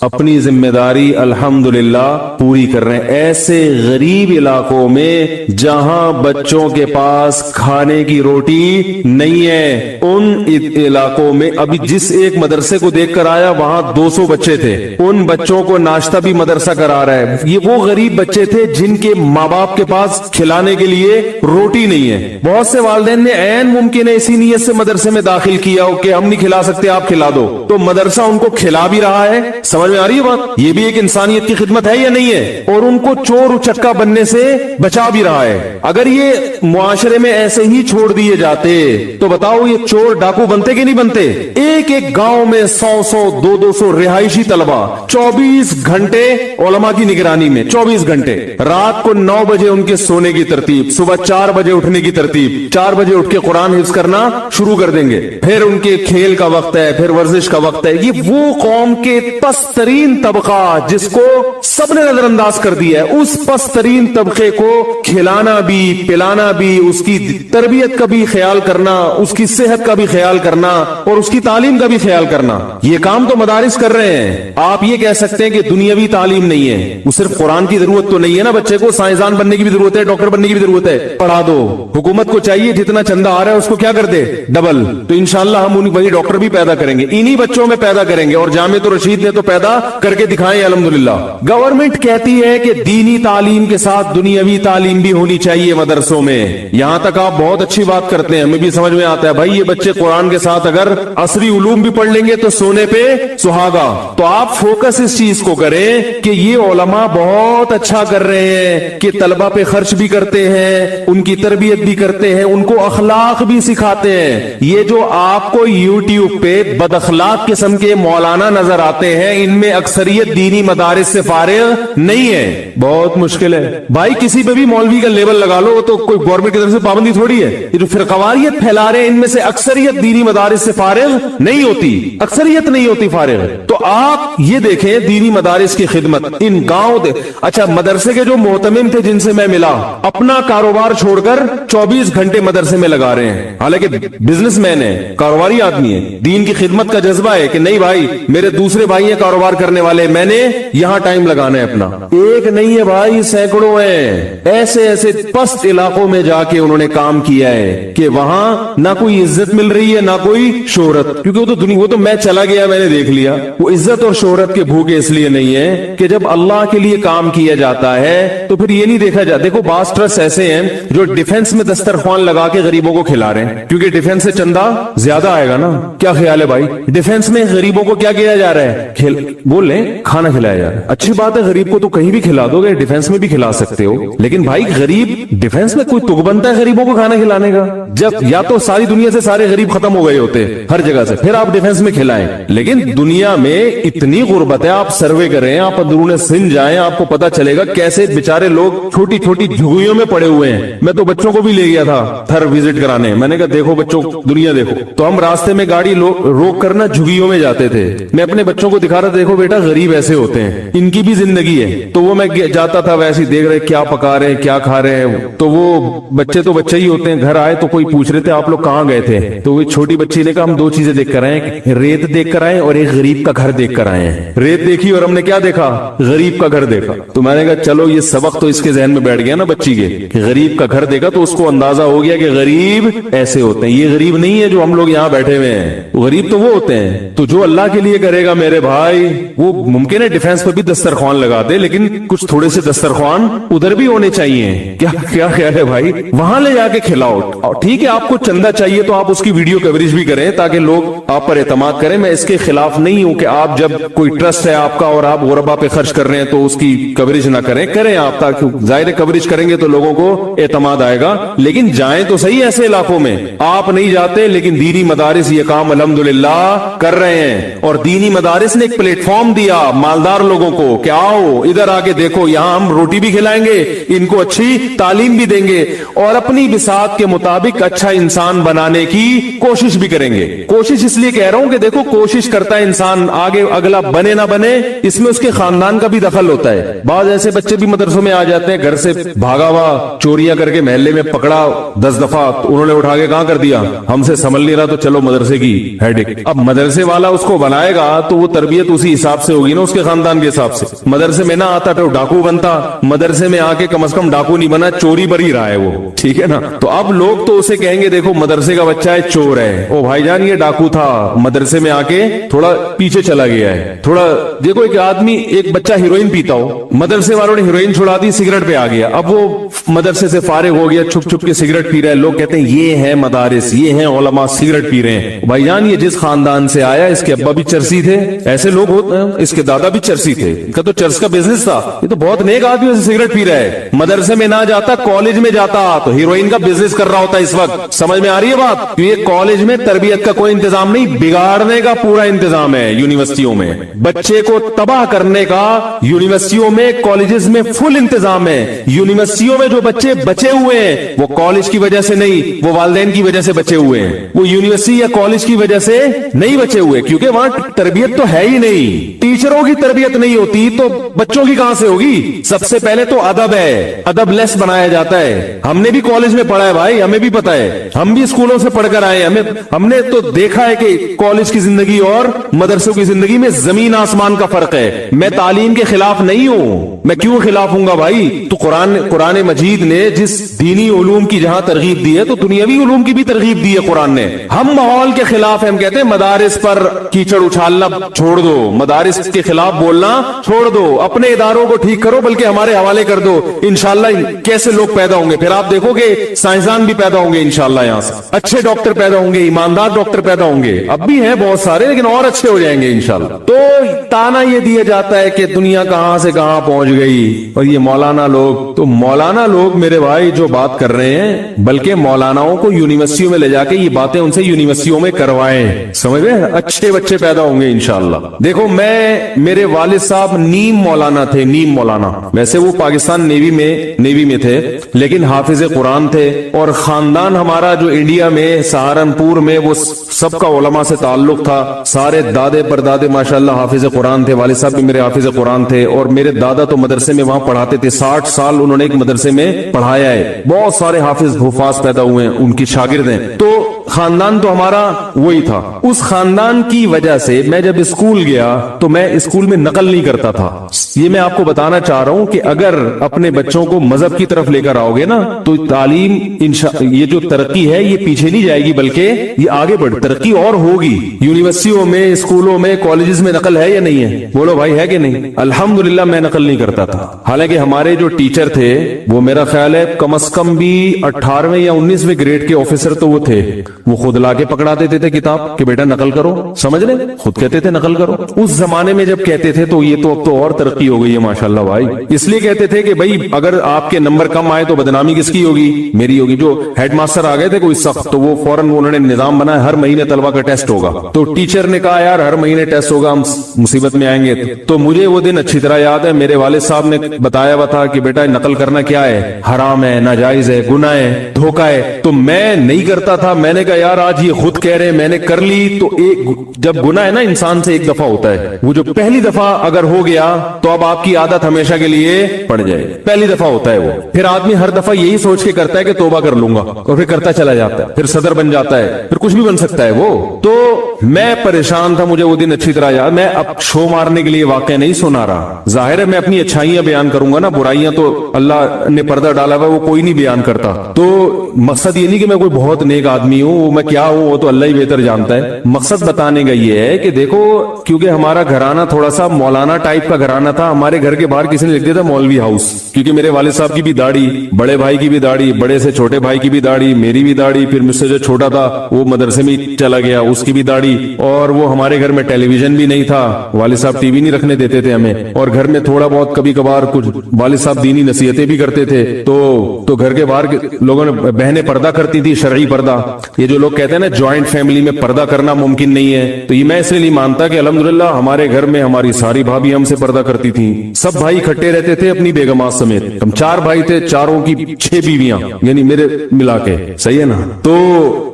اپنی ذمہ داری الحمدللہ پوری کر رہے ہیں۔ ایسے غریب علاقوں میں جہاں بچوں کے پاس کھانے کی روٹی نہیں ہے، ان علاقوں میں ابھی جس ایک مدرسے کو دیکھ کر آیا وہاں 200 بچے تھے، ان بچوں کو ناشتہ بھی مدرسہ کرا رہا ہے۔ یہ وہ غریب بچے تھے جن کے ماں باپ کے پاس کھلانے کے لیے روٹی نہیں ہے۔ بہت سے والدین نے عین ممکن ہے اسی نیت سے مدرسے میں داخل کیا ہو کہ ہم نہیں کھلا سکتے آپ کھلا دو، تو مدرسہ ان کو کھلا بھی رہا ہے، سمجھ میں آ رہی ہے بات؟ یہ بھی ایک انسانیت کی خدمت ہے یا نہیں ہے؟ اور ان کو چور اچکا بننے سے بچا بھی رہا ہے. اگر یہ معاشرے میں ایسے ہی چھوڑ دیے جاتے تو بتاؤ یہ چور ڈاکو بنتے کہ نہیں بنتے؟ ایک ایک گاؤں میں 100 200 رہائشی طلبہ 24 گھنٹے علماء کی نگرانی میں، 24 گھنٹے. رات کو 9 بجے ان کے سونے کی ترتیب، صبح 4 بجے اٹھنے کی ترتیب، 4 بجے اٹھ کے قرآن حفظ کرنا شروع کر دیں گے. پھر ان کے کھیل کا وقت ہے، پھر ورزش کا وقت ہے. یہ وہ قوم کے پست ترین طبقہ جس کو سب نے نظر انداز کر دیا ہے، اس پست ترین طبقے کو کھلانا بھی پلانا بھی، اس کی تربیت کا بھی خیال کرنا، اس کی صحت کا بھی خیال کرنا اور اس کی تعلیم کا بھی خیال کرنا، یہ کام تو مدارس کر رہے ہیں. آپ یہ کہہ سکتے ہیں کہ دنیاوی تعلیم نہیں ہے، وہ صرف قرآن کی ضرورت تو نہیں ہے نا، بچے کو سائنسدان بننے کی بھی ضرورت ہے، ڈاکٹر بننے کی بھی ضرورت ہے، پڑھا دو. حکومت کو چاہیے جتنا چندہ آ رہا ہے اس کو کیا کر دے، ڈبل. تو انشاءاللہ ہم وہی ڈاکٹر بھی پیدا کریں گے، انہی بچوں میں پیدا کریں گے. اور جامعۃ الرشید نے تو پیدا کر کے دکھائے الحمدللہ. گورنمنٹ کہتی ہے کہ دینی تعلیم کے ساتھ دنیاوی تعلیم بھی ہونی چاہیے مدرسوں میں. یہاں تک آپ بہت اچھی بات کرتے ہیں، ہمیں بھی سمجھ میں آتا ہے بھائی یہ بچے قرآن کے ساتھ اگر عصری علوم بھی پڑھ لیں گے تو سونے پہ سہاگا. تو آپ فوکس اس چیز کو کریں کہ یہ علماء بہت اچھا کر رہے ہیں کہ طلبہ پہ خرچ بھی کرتے ہیں، ان کی تربیت بھی کرتے ہیں، ان کو اخلاق بھی سکھاتے ہیں. یہ جو آپ کو یوٹیوب پہ بد اخلاق قسم کے مولانا نظر آتے ہیں، ان میں اکثریت دینی مدارس سے فارغ نہیں ہے. بہت مشکل ہے بھائی، کسی پہ بھی مولوی کا لیبل لگا لو تو کوئی گورنمنٹ کی طرف سے پابندی تھوڑی ہے. یہ جو فرقواریت پھیلا رہے ہیں ان میں سے اکثریت دینی مدارس سے فارغ نہیں ہوتی، اکثریت نہیں ہوتی فارغ. تو آپ یہ دیکھیں دینی مدارس کی خدمت ان گاؤں اچھا مدرسے کے جو محتمم تھے جن سے میں ملا، اپنا کاروبار چھوڑ کر 24 گھنٹے مدرسے میں لگا رہے ہیں. حالانکہ بزنس مین ہے، کاروباری آدمی ہے، دین کی خدمت کا جذبہ ہے کہ نہیں بھائی میرے دوسرے بھائی ہیں کاروبار کرنے والے، میں نے یہاں ٹائم لگانا ہے اپنا. ایک نہیں ہے بھائی، سینکڑوں ہیں. ایسے ایسے پست علاقوں میں جا کے انہوں نے کام کیا ہے کہ وہاں نہ کوئی عزت مل رہی ہے نہ کوئی شہرت، کیونکہ وہ تو میں چلا گیا میں نے دیکھ لیا. وہ عزت اور شہرت کے بھوکے اس لیے نہیں ہے کہ جب اللہ کے لیے کام کیا جاتا ہے تو پھر یہ نہیں دیکھا جاتا. دیکھو بعض ٹرسٹ ایسے ہیں جو ڈیفنس میں دسترخوان لگا کے غریبوں کو کھلا رہے ہیں کیونکہ ڈیفنس سے چندہ زیادہ آئے گا نا. کیا خیال ہے بھائی؟ ڈیفنس میں غریبوں کو کیا کیا جا رہا ہے؟ بول لیں کھانا کھلایا جا رہا ہے. اچھی بات ہے، غریب کو تو کہیں بھی کھلا دو گے، ڈیفنس میں بھی کھلا سکتے ہو. لیکن بھائی غریب ڈیفنس میں کوئی تک بنتا ہے غریبوں کو کھانا کھلانے کا؟ جب یا تو ساری دنیا سے سارے غریب ختم ہو گئے ہوتے ہر جگہ سے، پھر آپ ڈیفنس میں کھلائیں. لیکن دنیا میں اتنی غربت ہے، آپ سروے کریں، آپ اندرون سندھ جائیں، آپ کو پتا چلے گا کیسے بیچارے لوگ چھوٹی چھوٹی جھگیوں میں پڑے ہوئے ہیں. میں تو بچوں کو بھی لے گیا تھا تھر وزٹ کرانے، میں نے کہا دیکھو بچوں دنیا دیکھو. تو ہم راستے میں گاڑی روک کر نا جھگیوں میں جاتے تھے. میں اپنے بچوں کو دکھا رہا تھا دیکھو بیٹا غریب ایسے ہوتے ہیں، ان کی بھی زندگی ہے. تو وہ میں جاتا تھا ویسے دیکھ رہے کیا پکا رہے ہیں کیا کھا رہے ہیں. تو وہ بچے تو بچے ہی ہوتے ہیں، گھر آئے تو کوئی پوچھ رہے تھے آپ لوگ کہاں گئے تھے. تو وہ چھوٹی بچی نے کہا ہم 2 چیزیں دیکھ کر آئے، ریت دیکھ کر آئے اور ایک غریب کا گھر دیکھ کر آئے ہیں. ریت دیکھی اور ہم نے کیا دیکھا؟ غریب کا گھر دیکھا. تو میں نے کہا چلو یہ سبق تو اس کے ذہن میں بیٹھ گیا نا بچی کے کہ غریب کا گھر دیکھا تو اس کو اندازہ ہو گیا کہ غریب ایسے ہوتے ہیں. یہ غریب نہیں ہے جو ہم لوگ یہاں بیٹھے ہوئے ہیں، غریب تو وہ ہوتے ہیں. تو جو اللہ کے لیے کرے گا میرے بھائی، وہ ممکن ہے ڈیفنس پر بھی دسترخوان لگا دے لیکن کچھ تھوڑے سے دسترخوان ادھر بھی ہونے چاہیے. کیا خیال ہے بھائی؟ وہاں لے جا کے کھلاؤ. ٹھیک ہے آپ کو چندہ چاہیے تو آپ اس کی ویڈیو کوریج بھی کریں تاکہ لوگ آپ پر اعتماد کریں. میں اس کے خلاف نہیں ہوں کہ آپ جب کوئی ٹرسٹ ہے آپ کا اور آپ غربا پہ خرچ کر رہے ہیں تو اس کی کوریج نہ کریں آپ، تاکہ ظاہر کوریج کریں گے تو لوگوں کو اعتماد آئے گا. لیکن جائیں تو صحیح ایسے علاقوں میں. آپ نہیں جاتے لیکن دینی مدارس یہ کام الحمدللہ کر رہے ہیں. اور دینی مدارس نے ایک پلیٹ فارم دیا مالدار لوگوں کو کہ آؤ ادھر آگے دیکھو، یہاں ہم روٹی بھی کھلائیں گے، ان کو اچھی تعلیم بھی دیں گے اور اپنی بساط کے مطابق اچھا انسان بنانے کی کوشش بھی کریں گے. کوشش اس لیے کہہ رہا ہوں کہ دیکھو کوشش کرتا ہے انسان، آگے اگلا بنے نہ بنے اس میں اس کے خاندان کا بھی دخل ہوتا ہے. بعض ایسے بچے بھی مدرسوں میں آ جاتے ہیں، گھر سے بھاگا ہوا چوریاں کر کے محلے میں پکڑا 10 دفعہ، انہوں نے اٹھا کے کہاں کر دیا، ہم سے سنبھل نہیں رہا تو چلو مدرسے کی ہیڈک. اب مدرسے والا اس کو بنائے گا تو وہ تربیت اسی حساب سے ہوگی نا، اس کے خاندان کے حساب سے. مدرسے میں نہ آتا تو ڈاکو بنتا، مدرسے میں آ کے کم از کم ڈاکو نہیں بنا، چوری بر ہی رہا ہے وہ. ٹھیک ہے نا. تو اب لوگ تو اسے کہیں گے دیکھو مدرسے کا بچہ ہے چور ہے، او بھائی جان یہ ڈاکو تھا، مدرسے میں آ کے تھوڑا پیچھے چلا گیا ہے. تھوڑا دیکھو ایک آدمی ایک بچہ ہیروئن پیتا ہو، مدرسے والوں نے ہیروئن چھڑا دی، سگریٹ پہ آ گیا، اب وہ مدرسے سے فارغ ہو گیا، چھپ چھپ کے سگریٹ پی رہا ہے. لوگ کہتے ہیں یہ ہے مدارس، یہ ہیں علماء سگریٹ پی رہے ہیں. بھائی جان یہ جس خاندان سے آیا اس کے ابا بھی چرسی تھے. ایسے لوگ اس کے دادا بھی چرسی تھے، ان کا تو چرس کا بزنس تھا، یہ تو بہت نیک آدمی ہے، سگریٹ پی رہا ہے، مدرسے میں نہ جاتا کالج میں جاتا تو ہیروئن کا بزنس کر رہا ہوتا اس وقت۔ سمجھ میں آ رہی ہے بات؟ یہ کالج میں تربیت کا کوئی انتظام نہیں، بگاڑنے کا پورا انتظام ہے یونیورسٹیوں میں، بچے کو تباہ کرنے کا یونیورسٹیوں میں کالجز میں فل انتظام ہے۔ یونیورسٹیوں میں جو بچے بچے ہوئے ہیں وہ کالج کی وجہ سے نہیں، وہ والدین کی وجہ سے بچے ہوئے ہیں، وہ یونیورسٹی یا کالج کی وجہ سے نہیں بچے ہوئے، کیونکہ وہاں تربیت تو ہے ہی نہیں، ٹیچروں کی تربیت نہیں ہوتی تو بچوں کی کہاں سے ہوگی؟ سب سے پہلے تو ادب ہے، ادب لیس بنایا جاتا ہے۔ ہم نے بھی کالج میں پڑھا ہے بھائی، ہمیں بھی پتا ہے، ہم بھی اسکولوں سے پڑھ کر آئے، ہم نے تو دیکھا ہے کہ کالج کی زندگی اور مدرسوں کی زندگی میں زمین آسمان کا فرق ہے۔ میں تعلیم کے خلاف نہیں ہوں، میں کیوں خلاف ہوں گا بھائی؟ تو قرآن مجید نے جس دینی علوم کی جہاں ترغیب دی ہے تو دنیاوی علوم کی بھی ترغیب دی ہے قرآن نے۔ ہم ماحول کے خلاف ہیں، ہم کہتے ہیں مدارس پر کیچڑ اچھالنا چھوڑ دو، مدارس کے خلاف بولنا چھوڑ دو، اپنے اداروں کو ٹھیک کرو بلکہ ہمارے حوالے کر دو، انشاءاللہ کیسے لوگ پیدا ہوں گے، پھر آپ دیکھو گے سائنسدان بھی پیدا ہوں گے انشاءاللہ، یہاں سے اچھے ڈاکٹر پیدا ہوں گے، ایماندار ڈاکٹر پیدا ہوں گے، اب بھی ہیں بہت سارے لیکن اور اچھے ہو جائیں گے انشاءاللہ۔ تو تانا یہ دیا جاتا ہے کہ دنیا کہاں سے کہاں پہنچ گئی، اور یہ مولانا لوگ، تو مولانا لوگ میرے بھائی جو بات کر رہے ہیں، بلکہ مولاناؤں کو یونیورسٹیوں میں لے جا کے یہ باتیں ان سے یونیورسٹیوں میں کروائیں، سمجھ گئے؟ اچھے بچے پیدا ہوں گے انشاءاللہ۔ دیکھو میرے والد صاحب نیم مولانا تھے، نیم مولانا، ویسے وہ پاکستان نیوی میں تھے لیکن حافظ قرآن تھے، اور خاندان ہمارا جو انڈیا میں سہارنپور میں وہ سب کا علماء سے تعلق تھا، سارے دادے پردادے ماشاءاللہ حافظ قرآن تھے، والد صاحب بھی میرے حافظ قرآن تھے، اور میرے دادا تو مدرسے میں وہاں پڑھاتے تھے، 60 سال انہوں نے ایک مدرسے میں پڑھایا ہے، بہت سارے حافظ حفاظ پیدا ہوئے ہیں، ان کی شاگرد ہیں، تو خاندان تو ہمارا وہی تھا۔ اس خاندان کی وجہ سے میں جب اسکول گیا تو میں اسکول میں نقل نہیں کرتا تھا۔ یہ میں آپ کو بتانا چاہ رہا ہوں کہ اگر اپنے بچوں کو مذہب کی طرف لے کر آؤ گے نا تو تعلیم یہ جو ترقی ہے یہ پیچھے نہیں جائے گی بلکہ یہ آگے بڑھ ترقی اور ہوگی۔ یونیورسٹیوں میں، اسکولوں میں، کالجز میں نقل ہے یا نہیں ہے؟ بولو بھائی ہے کہ نہیں؟ الحمدللہ میں نقل نہیں کرتا تھا، حالانکہ ہمارے جو ٹیچر تھے وہ میرا خیال ہے کم از کم بھی 18ویں یا 19ویں گریڈ کے آفیسر تو وہ تھے، وہ خود لا کے پکڑا دیتے تھے کتاب کہ بیٹا نقل کرو، سمجھ لیں، خود کہتے تھے نقل کرو۔ اس زمانے میں جب کہتے تھے تو یہ تو اب تو اور ترقی ہو گئی ہے ماشاءاللہ بھائی، اس لیے کہتے تھے کہ بھائی اگر آپ کے نمبر کم آئے تو بدنامی کس کی ہوگی؟ میری ہوگی۔ جو ہیڈ ماسٹر آ گئے تھے کوئی سخت تو وہ فوراً انہوں نے نظام بنایا ہر مہینے طلبہ کا ٹیسٹ ہوگا، تو ٹیچر نے کہا یار ہر مہینے ٹیسٹ ہوگا، ہم مصیبت میں آئیں گے۔ تو مجھے وہ دن اچھی طرح یاد ہے، میرے والد صاحب نے بتایا ہوا تھا کہ بیٹا نقل کرنا کیا ہے، حرام ہے، ناجائز ہے، گناہ ہے، دھوکہ ہے، تو میں نہیں کرتا تھا۔ میں نے کہا یار آج یہ خود کہہ رہے میں نے کر لی، تو جب گناہ ہے نا انسان سے ایک دفعہ ہوتا ہے، وہ جو پہلی دفعہ اگر ہو گیا تو اب آپ کی عادت ہمیشہ کے لیے پڑ جائے، پہلی دفعہ ہوتا ہے وہ، پھر آدمی ہر دفعہ یہی سوچ کے کرتا ہے کہ توبہ کر لوں گا، اور پھر کرتا چلا جاتا ہے، پھر صدر بن جاتا ہے، پھر کچھ بھی بن سکتا ہے وہ۔ تو میں پریشان تھا، مجھے وہ دن اچھی طرح یاد۔ میں اب شو مارنے کے لیے واقعہ نہیں سنا رہا، ظاہر ہے میں اپنی اچھائیاں بیان کروں گا نا، برائیاں تو اللہ نے پردہ ڈالا ہوا وہ کوئی نہیں بیان کرتا، تو مقصد یہ نہیں کہ میں کوئی بہت نیک آدمی ہوں، میں کیا ہوں وہ تو اللہ ہی بہتر جانتا ہے۔ مقصد بتانے کا یہ ہے کہ دیکھو کیونکہ ہمارا گھرانہ تھوڑا سا مولانا ٹائپ کا گھرانہ تھا، ہمارے گھر کے باہر کسی نے لکھ دیا تھا مولوی ہاؤس، کیونکہ میرے والد صاحب کی بھی داڑھی، بڑے بھائی کی بھی داڑھی، بڑے سے چھوٹے بھائی کی بھی داڑھی، میری بھی داڑھی، پھر مجھ سے جو چھوٹا تھا وہ مدرسے میں چلا گیا اس کی بھی داڑھی، اور وہ ہمارے گھر میں ٹیلی ویژن بھی نہیں تھا، والد صاحب ٹی وی نہیں رکھنے دیتے تھے ہمیں، اور گھر میں تھوڑا بہت کبھی کبھار کچھ والد صاحب دینی نصیحتیں بھی کرتے تھے، تو گھر کے باہر لوگوں نے بہنیں پردہ کرتی تھی، شرعی پردہ۔ یہ جو لوگ کہتے ہیں نا جوائنٹ فیملی میں پردہ کرنا ممکن نہیں ہے، تو یہ میں اس لیے نہیں مانتا کہ الحمدللہ ہمارے گھر میں ہماری ساری بھابھی ہم سے پردہ کرتی تھیں، سب بھائی اکٹھے رہتے تھے اپنی بیگمات سمیت، ہم 4 بھائی تھے، چاروں کی 6 بیویاں یعنی میرے ملا کے، صحیح ہے نا؟ تو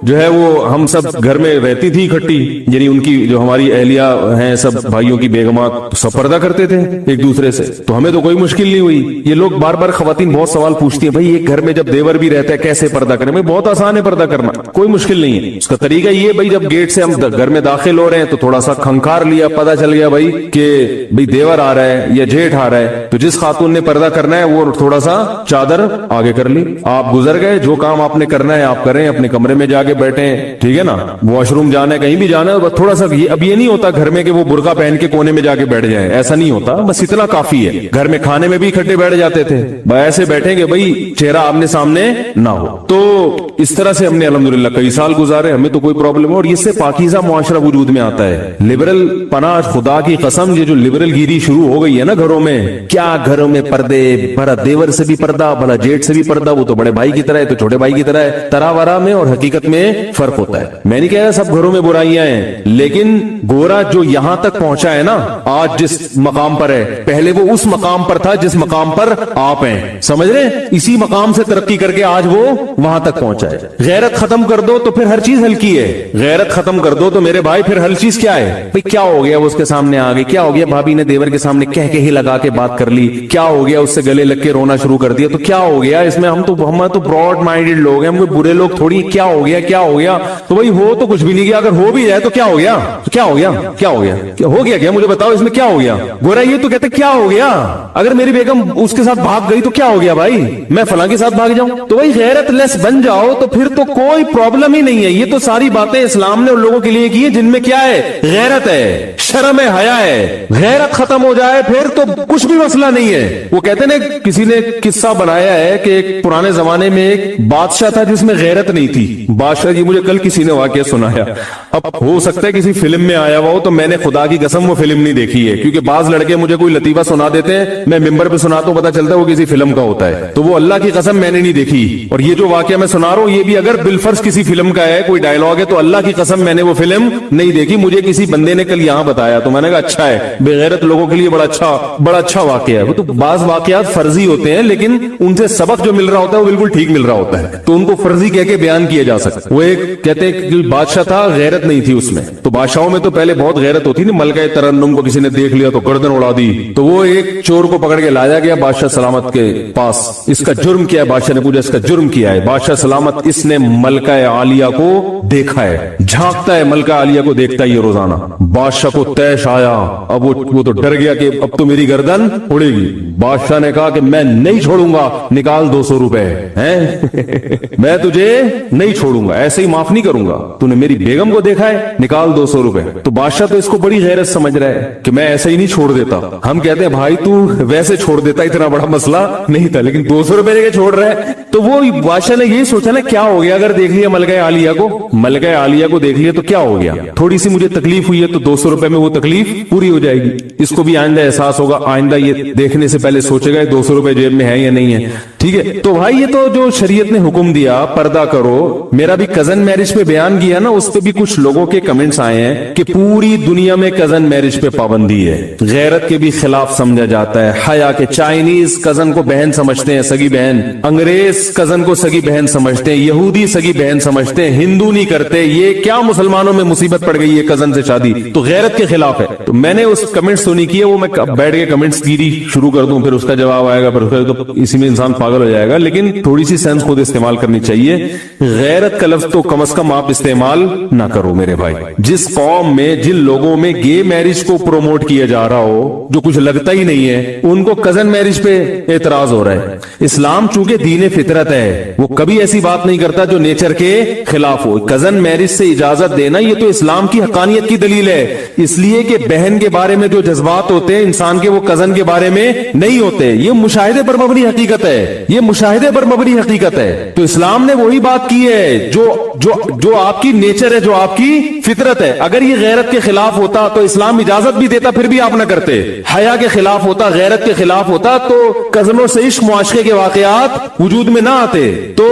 جو ہے وہ ہم سب گھر میں رہتی تھی اکٹھی، یعنی ان کی جو ہماری اہلیہ ہیں سب بھائیوں کی بیگمات سب پردہ کرتے تھے ایک دوسرے سے، تو ہمیں تو کوئی مشکل نہیں ہوئی۔ یہ لوگ بار بار خواتین بہت سوال پوچھتی ہیں بھائی ایک گھر میں جب دیور بھی رہتا ہے کیسے پردہ کریں؟ بھائی بہت آسان ہے پردہ کرنا، کوئی مشکل نہیں ہے۔ اس کا طریقہ یہ بھائی جب گیٹ سے ہم گھر میں داخل ہو رہے ہیں تو تھوڑا سا کھنکار لیا، پتہ چل گیا بھائی کہ بھئی دیور آ رہا ہے یا جیٹھ آ رہا ہے، تو جس خاتون نے پردہ کرنا ہے وہ تھوڑا سا چادر آگے کر لی، آپ گزر گئے، جو کام آپ نے کرنا ہے آپ کریں، اپنے کمرے میں جا کے بیٹھیں، ٹھیک ہے نا؟ واش روم جانا ہے، کہیں بھی جانا ہے، تھوڑا سا اب یہ نہیں ہوتا گھر میں کہ وہ برقع پہن کے کونے میں جا کے بیٹھ جائیں، ایسا نہیں ہوتا، بس اتنا کافی ہے۔ گھر میں کھانے میں بھی اکٹھے بیٹھ جاتے تھے، ایسے بیٹھیں گے بھئی چہرہ آمنے سامنے نہ ہو، تو اس طرح سے ہم نے الحمدللہ کئی کئی سال گزارے, ہمیں تو کوئی پرابلم ہے. اور اس سے پاکیزہ معاشرہ وجود میں آتا ہے. لبرل پناہ خدا کی قسم, یہ جو لبرل گیری شروع ہو گئی ہے نا گھروں میں, کیا گھروں میں پردے, بھلا دیور سے بھی پردہ, بھلا جیٹ سے بھی پردہ, وہ تو بڑے بھائی کی طرح ہے تو چھوٹے بھائی کی طرح ہے. تراورا میں اور حقیقت میں فرق ہوتا ہے. میں نہیں کہہ رہا سب گھروں میں برائیاں ہیں, لیکن گورا جو یہاں تک پہنچا ہے نا آج جس مقام پر ہے, پہلے وہ اس مقام پر تھا جس مقام پر آپ ہیں, سمجھ رہے, اسی مقام سے ترقی کر کے آج وہ وہاں تک پہنچا ہے. غیرت ختم کر دو تو پھر ہر چیز ہلکی ہے. غیرت ختم کر دو تو میرے بھائی پھر ہر چیز کیا ہے. بھئی کیا ہو گیا, وہ اس کے سامنے آ گئی, کیا ہو گیا بھابی نے دیور کے سامنے کہہ کے ہی لگا کے بات کر لی, کیا ہو گیا اس سے گلے لگ کے رونا شروع کر دیا, تو کیا ہو گیا اس میں, ہم تو براڈ مائنڈیڈ لوگ ہیں, ہم کوئی برے لوگ تھوڑی. کیا ہو گیا, کیا ہو گیا, تو بھئی ہو تو کچھ بھی نہیں گیا, اگر ہو بھی جائے تو کیا ہو گیا, کیا ہو گیا, کیا ہو گیا, ہو گیا کیا, مجھے بتاؤ اس میں کیا ہو گیا. گورا یہ تو کہتے کیا ہو گیا, اگر میری بیگم اس کے ساتھ بھاگ گئی تو کیا ہو گیا بھائی, میں فلاں کے ساتھ بھاگ جاؤں, تو بھائی غیرت لیس بن جاؤ تو پھر تو کوئی پرابلم ہی نہیں ہے. یہ تو ساری باتیں اسلام نے ان لوگوں کے لیے کی ہے جن میں کیا ہے, غیرت ہے, شرم ہے, حیا ہے. غیرت ختم ہو جائے پھر تو کچھ بھی مسئلہ نہیں ہے. وہ کہتے ہیں کسی نے قصہ بنایا ہے کہ ایک پرانے زمانے میں ایک بادشاہ تھا جس میں غیرت نہیں تھی. بادشاہ جی مجھے کل کسی نے واقعہ سنایا, اب ہو سکتا ہے کسی فلم میں آیا ہوا ہو, تو میں نے خدا کی قسم وہ فلم نہیں دیکھی ہے, کیونکہ بعض لڑکے مجھے کوئی لطیفہ سنا دیتے ہیں, میں ممبر پہ سناتا ہوں, پتا چلتا ہے وہ کسی فلم کا ہوتا ہے, تو وہ اللہ کی قسم میں نے نہیں دیکھی. اور یہ جو واقعہ میں سنا رہا ہوں یہ بھی اگر بالفرض کسی فلم کا ہے, کوئی ڈائلگ ہے, تو اللہ کی قسم میں نے وہ فلم نہیں دیکھی. مجھے کسی بندے نے کل یہاں بتایا تو میں نے کہا اچھا ہے, بغیرت لوگوں کے لیے بڑا اچھا واقعہ ہے. وہ تو بعض واقعات فرضی ہوتے ہیں لیکن ان سے سبق جو مل رہا ہوتا ہے وہ بالکل ٹھیک مل رہا ہوتا ہے, تو ان کو فرضی کہہ کے بیان کیا جا سکتا ہے. وہ ایک کہتے ہیں کہ بادشاہ تھا, غیرت نہیں تھی اس میں. تو بادشاہوں میں تو پہلے بہت غیرت ہوتی تھی, ملکہ ترنم کو کسی نے دیکھ لیا تو گردن اڑا دی. تو وہ ایک چور کو پکڑ کے لایا گیا بادشاہ سلامت کے پاس. اس کا جرم کیا ہے, بادشاہ نے پوچھا اس کا جرم کیا ہے. بادشاہ سلامت اس نے ملکہ عالیہ کو دیکھا ہے, جھانکتا ہے ملکہ عالیہ کو, دیکھتا ہے یہ روزانہ. بادشاہ کو تیش آیا, اب وہ تو ڈر گیا کہ اب تو میری گردن اڑے گی. بادشاہ نے کہا کہ میں نہیں چھوڑوں گا, نکال 200 روپے میں تجھے نہیں چھوڑوں گا, ایسے ہی معاف نہیں کروں گا, تو نے میری بیگم کو دیکھا ہے, نکال 200 روپے. تو بادشاہ تو اس کو بڑی غیرت سمجھ رہا ہے کہ میں ایسے ہی نہیں چھوڑ دیتا. ہم کہتے ہیں بھائی تو ویسے چھوڑ دیتا, اتنا بڑا مسئلہ نہیں تھا, لیکن 200 روپے لے کے چھوڑ رہا ہے. تو وہ بادشاہ نے یہی سوچا نا کیا ہو گیا اگر دیکھ لیا ملکہ عالیہ کو دیکھ لیا تو کیا ہو گیا, تھوڑی سی مجھے تکلیف ہوئی ہے تو 200 روپے میں وہ تکلیف پوری ہو جائے گی. اس کو بھی آئندہ احساس ہوگا, آئندہ یہ دیکھنے سے پہلے سوچے گا 200 روپے جیب میں ہے یا نہیں ہے. ٹھیک ہے, تو بھائی یہ تو جو شریعت نے حکم دیا پردہ کرو, میرا بھی کزن میرج پہ بیان کیا نا, اس پہ بھی کچھ لوگوں کے کمنٹس آئے ہیں کہ پوری دنیا میں کزن میرج پہ پابندی ہے, غیرت کے بھی خلاف سمجھا جاتا ہے, حیا کے. چائنیز کزن کو بہن سمجھتے ہیں, سگی بہن. انگریز کزن کو سگی بہن سمجھتے ہیں, یہودی سگی بہن سمجھتے ہیں, ہندو نہیں کرتے. یہ کیا مسلمانوں میں مصیبت پڑ گئی ہے کزن سے شادی, تو غیرت کے خلاف ہے. تو میں نے اس کمنٹ سنی کی ہے, وہ میں بیٹھ کے کمنٹس گیری شروع کر دوں, پھر اس کا جواب آئے گا, پھر تو اسی میں انسان پاگل ہو جائے گا. لیکن تھوڑی سی سینس خود استعمال کرنی چاہیے. غیرت کا لفظ تو کم از کم آپ استعمال نہ کرو میرے بھائی. جس قوم میں جن لوگوں میں گے میرج کو پروموٹ کیا جا رہا ہو, جو کچھ لگتا ہی نہیں ہے, ان کو کزن میرج پہ اعتراض ہو رہا ہے. اسلام چونکہ دین فطرت ہے, وہ کبھی ایسی بات نہیں کرتا جو نیچر کے خلاف ہو. کزن میرج سے اجازت دینا یہ تو اسلام کی حقانیت کی دلیل ہے, اس لیے کہ بہن کے بارے میں جو جذبات ہوتے ہیں انسان کے, وہ کزن کے بارے میں نہیں ہوتے. یہ مشاہدے پر مبنی حقیقت ہے, یہ مشاہدے پر مبنی حقیقت ہے. تو اسلام نے وہی بات کی ہے جو آپ کی نیچر ہے, جو آپ کی فطرت ہے. اگر یہ غیرت کے خلاف ہوتا تو اسلام اجازت بھی دیتا, پھر بھی آپ نہ کرتے. حیا کے خلاف ہوتا, غیرت کے خلاف ہوتا, تو کزنوں سے عشق معاشقے کے واقعات وجود میں نہ آتے. تو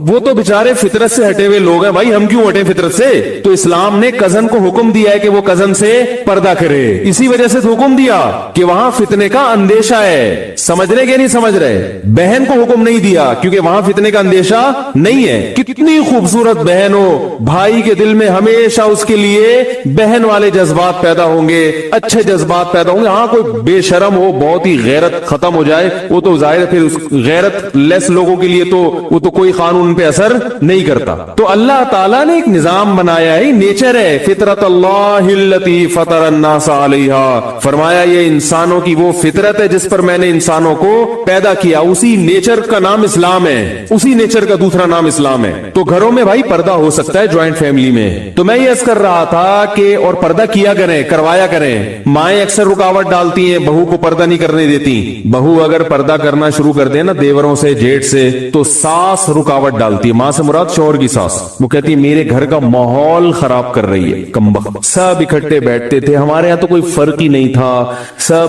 وہ تو بےچارے فطرت سے ہٹے ہوئے لوگ ہیں بھائی, ہم کیوں ہٹے فطرت سے. تو اسلام نے کزن کو حکم دیا ہے کہ وہ کزن سے پردہ کرے, اسی وجہ سے حکم دیا کہ وہاں فتنے کا اندیشہ ہے. سمجھ رہے کہ نہیں سمجھ رہے؟ بہن کو حکم نہیں دیا کیونکہ وہاں فتنے کا اندیشہ نہیں ہے. کتنی خوبصورت بہن ہو, بھائی کے دل میں ہمیشہ اس کے لیے بہن والے جذبات پیدا ہوں گے, اچھے جذبات پیدا ہوں گے. ہاں کوئی بے شرم ہو, بہت ہی غیرت ختم ہو جائے, وہ تو ظاہر ہے پھر اس غیرت لیس لوگوں کے لیے تو وہ تو کوئی قانون پہ اثر نہیں کرتا. تو اللہ تعالیٰ نے ایک نظام بنایا ہے, نیچر ہے, فطرت اللہ التی فطر الناس علیہا. فرمایا یہ انسانوں کی وہ فطرت ہے جس پر میں نے انسانوں کو پیدا کیا. اسی نیچر کا نام اسلام ہے, اسی نیچر کا دوسرا نام اسلام ہے. تو گھروں میں بھائی پردہ ہو سکتا ہے جوائنٹ فیملی میں. تو میں یہ عرض کر رہا تھا کہ اور پردہ کیا کریں, کروایا کریں. مائیں اکثر رکاوٹ ڈالتی ہیں, بہو کو پردہ نہیں کرنے دیتی. بہو اگر پردہ کرنا شروع کر دے نا دیوروں سے, جیٹ سے, تو ساس رکاوٹ ڈالتی ہے. ماں سے مراد شوہر کی ساس. وہ کہتی ہے میرے گھر کا ماحول خراب کر رہی ہے. کمبخت. سب اکٹھے بیٹھتے تھے, ہمارے یہاں تو کوئی فرق ہی نہیں تھا, سب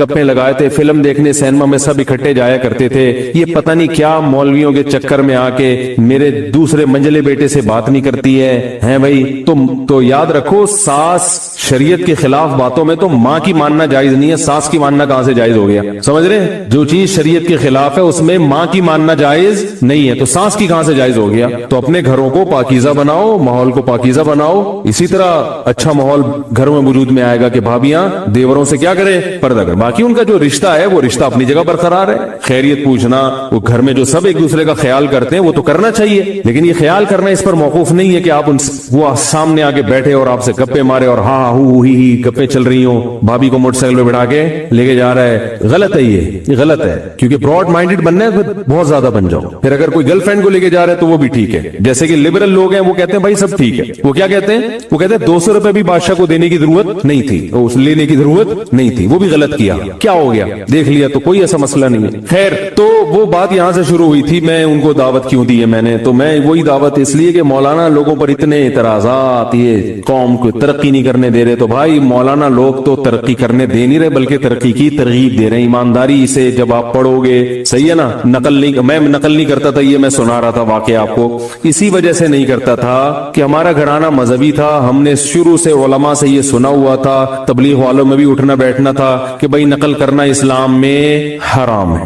گپیں لگائے تھے, فلم دیکھنے سینما میں سب اکٹھے جایا کرتے تھے. یہ پتہ نہیں کیا مولویوں کے چکر میں آ کے میرے دوسرے منجلے بیٹے سے بات نہیں کرتی ہے. ہیں بھائی تم تو یاد رکھو, ساس شریعت کے خلاف باتوں میں تو ماں کی ماننا جائز نہیں ہے, ساس کی ماننا کہاں سے جائز ہو گیا؟ سمجھ رہے ہیں, جو چیز شریعت کے خلاف ہے اس میں ماں کی ماننا جائز نہیں ہے, تو ساس کی کہاں سے جائز ہو گیا؟ تو اپنے گھروں کو پاکیزہ بناؤ, ماحول کو پاکیزہ بناؤ. اسی طرح اچھا ماحول گھر میں وجود میں آئے گا کہ بھابیاں دیوروں سے کیا کریں, پردہ کریں. باقی ان کا جو رشتہ ہے وہ رشتہ اپنی جگہ برقرار ہے. خیریت پوچھنا, وہ گھر میں جو سب ایک دوسرے کا خیال کرتے ہیں وہ تو کرنا چاہیے, لیکن یہ خیال کرنا اس پر موقوف نہیں ہے کہ آپ وہ سامنے آگے بیٹھے اور آپ سے گپے مارے اور ہاں ہی گپے چل رہی ہوں, بھابی کو موٹر سائیکل پہ بٹھا کے لے کے جا رہا ہے. غلط ہے, یہ غلط ہے, کیونکہ براڈ مائنڈیڈ بننا ہے بہت زیادہ بن جاؤ. پھر اگر کوئی گرل فرینڈ کو لے کے جا رہا ہے تو وہ بھی ٹھیک ہے. جیسے کہ لبرل لوگ ہیں وہ کہتے ہیں بھائی سب ٹھیک ہے. وہ کیا کہتے ہیں, وہ کہتے ہیں 200 روپے بھی بادشاہ کو دینے کی ضرورت نہیں تھی, لینے کی ضرورت نہیں تھی. وہ بھی غلط کیا, کیا ہو گیا دیکھ لیا تو کوئی ایسا مسئلہ نہیں ہے. خیر, تو وہ بات یہاں سے شروع ہوئی تھی. میں ان کو دعوت کیوں دی ہے میں نے, تو میں وہی دعوت اس لیے کہ مولانا لوگوں پر اتنے اعتراضات, یہ قوم کو ترقی نہیں کرنے دے رہے. تو بھائی مولانا لوگ تو ترقی کرنے دے نہیں رہے بلکہ ترقی کی ترغیب دے رہے ہیں. ایمانداری سے جب آپ پڑھو گے, صحیح ہے نا, میں نقل نہیں کرتا تھا, یہ میں سنا رہا تھا واقعہ آپ کو. اسی وجہ سے نہیں کرتا تھا کہ ہمارا گھرانہ مذہبی تھا, ہم نے شروع سے علماء سے یہ سنا ہوا تھا, تبلیغ والوں میں بھی اٹھنا بیٹھنا تھا کہ بھائی نقل کرنا اسلام میں حرام ہے.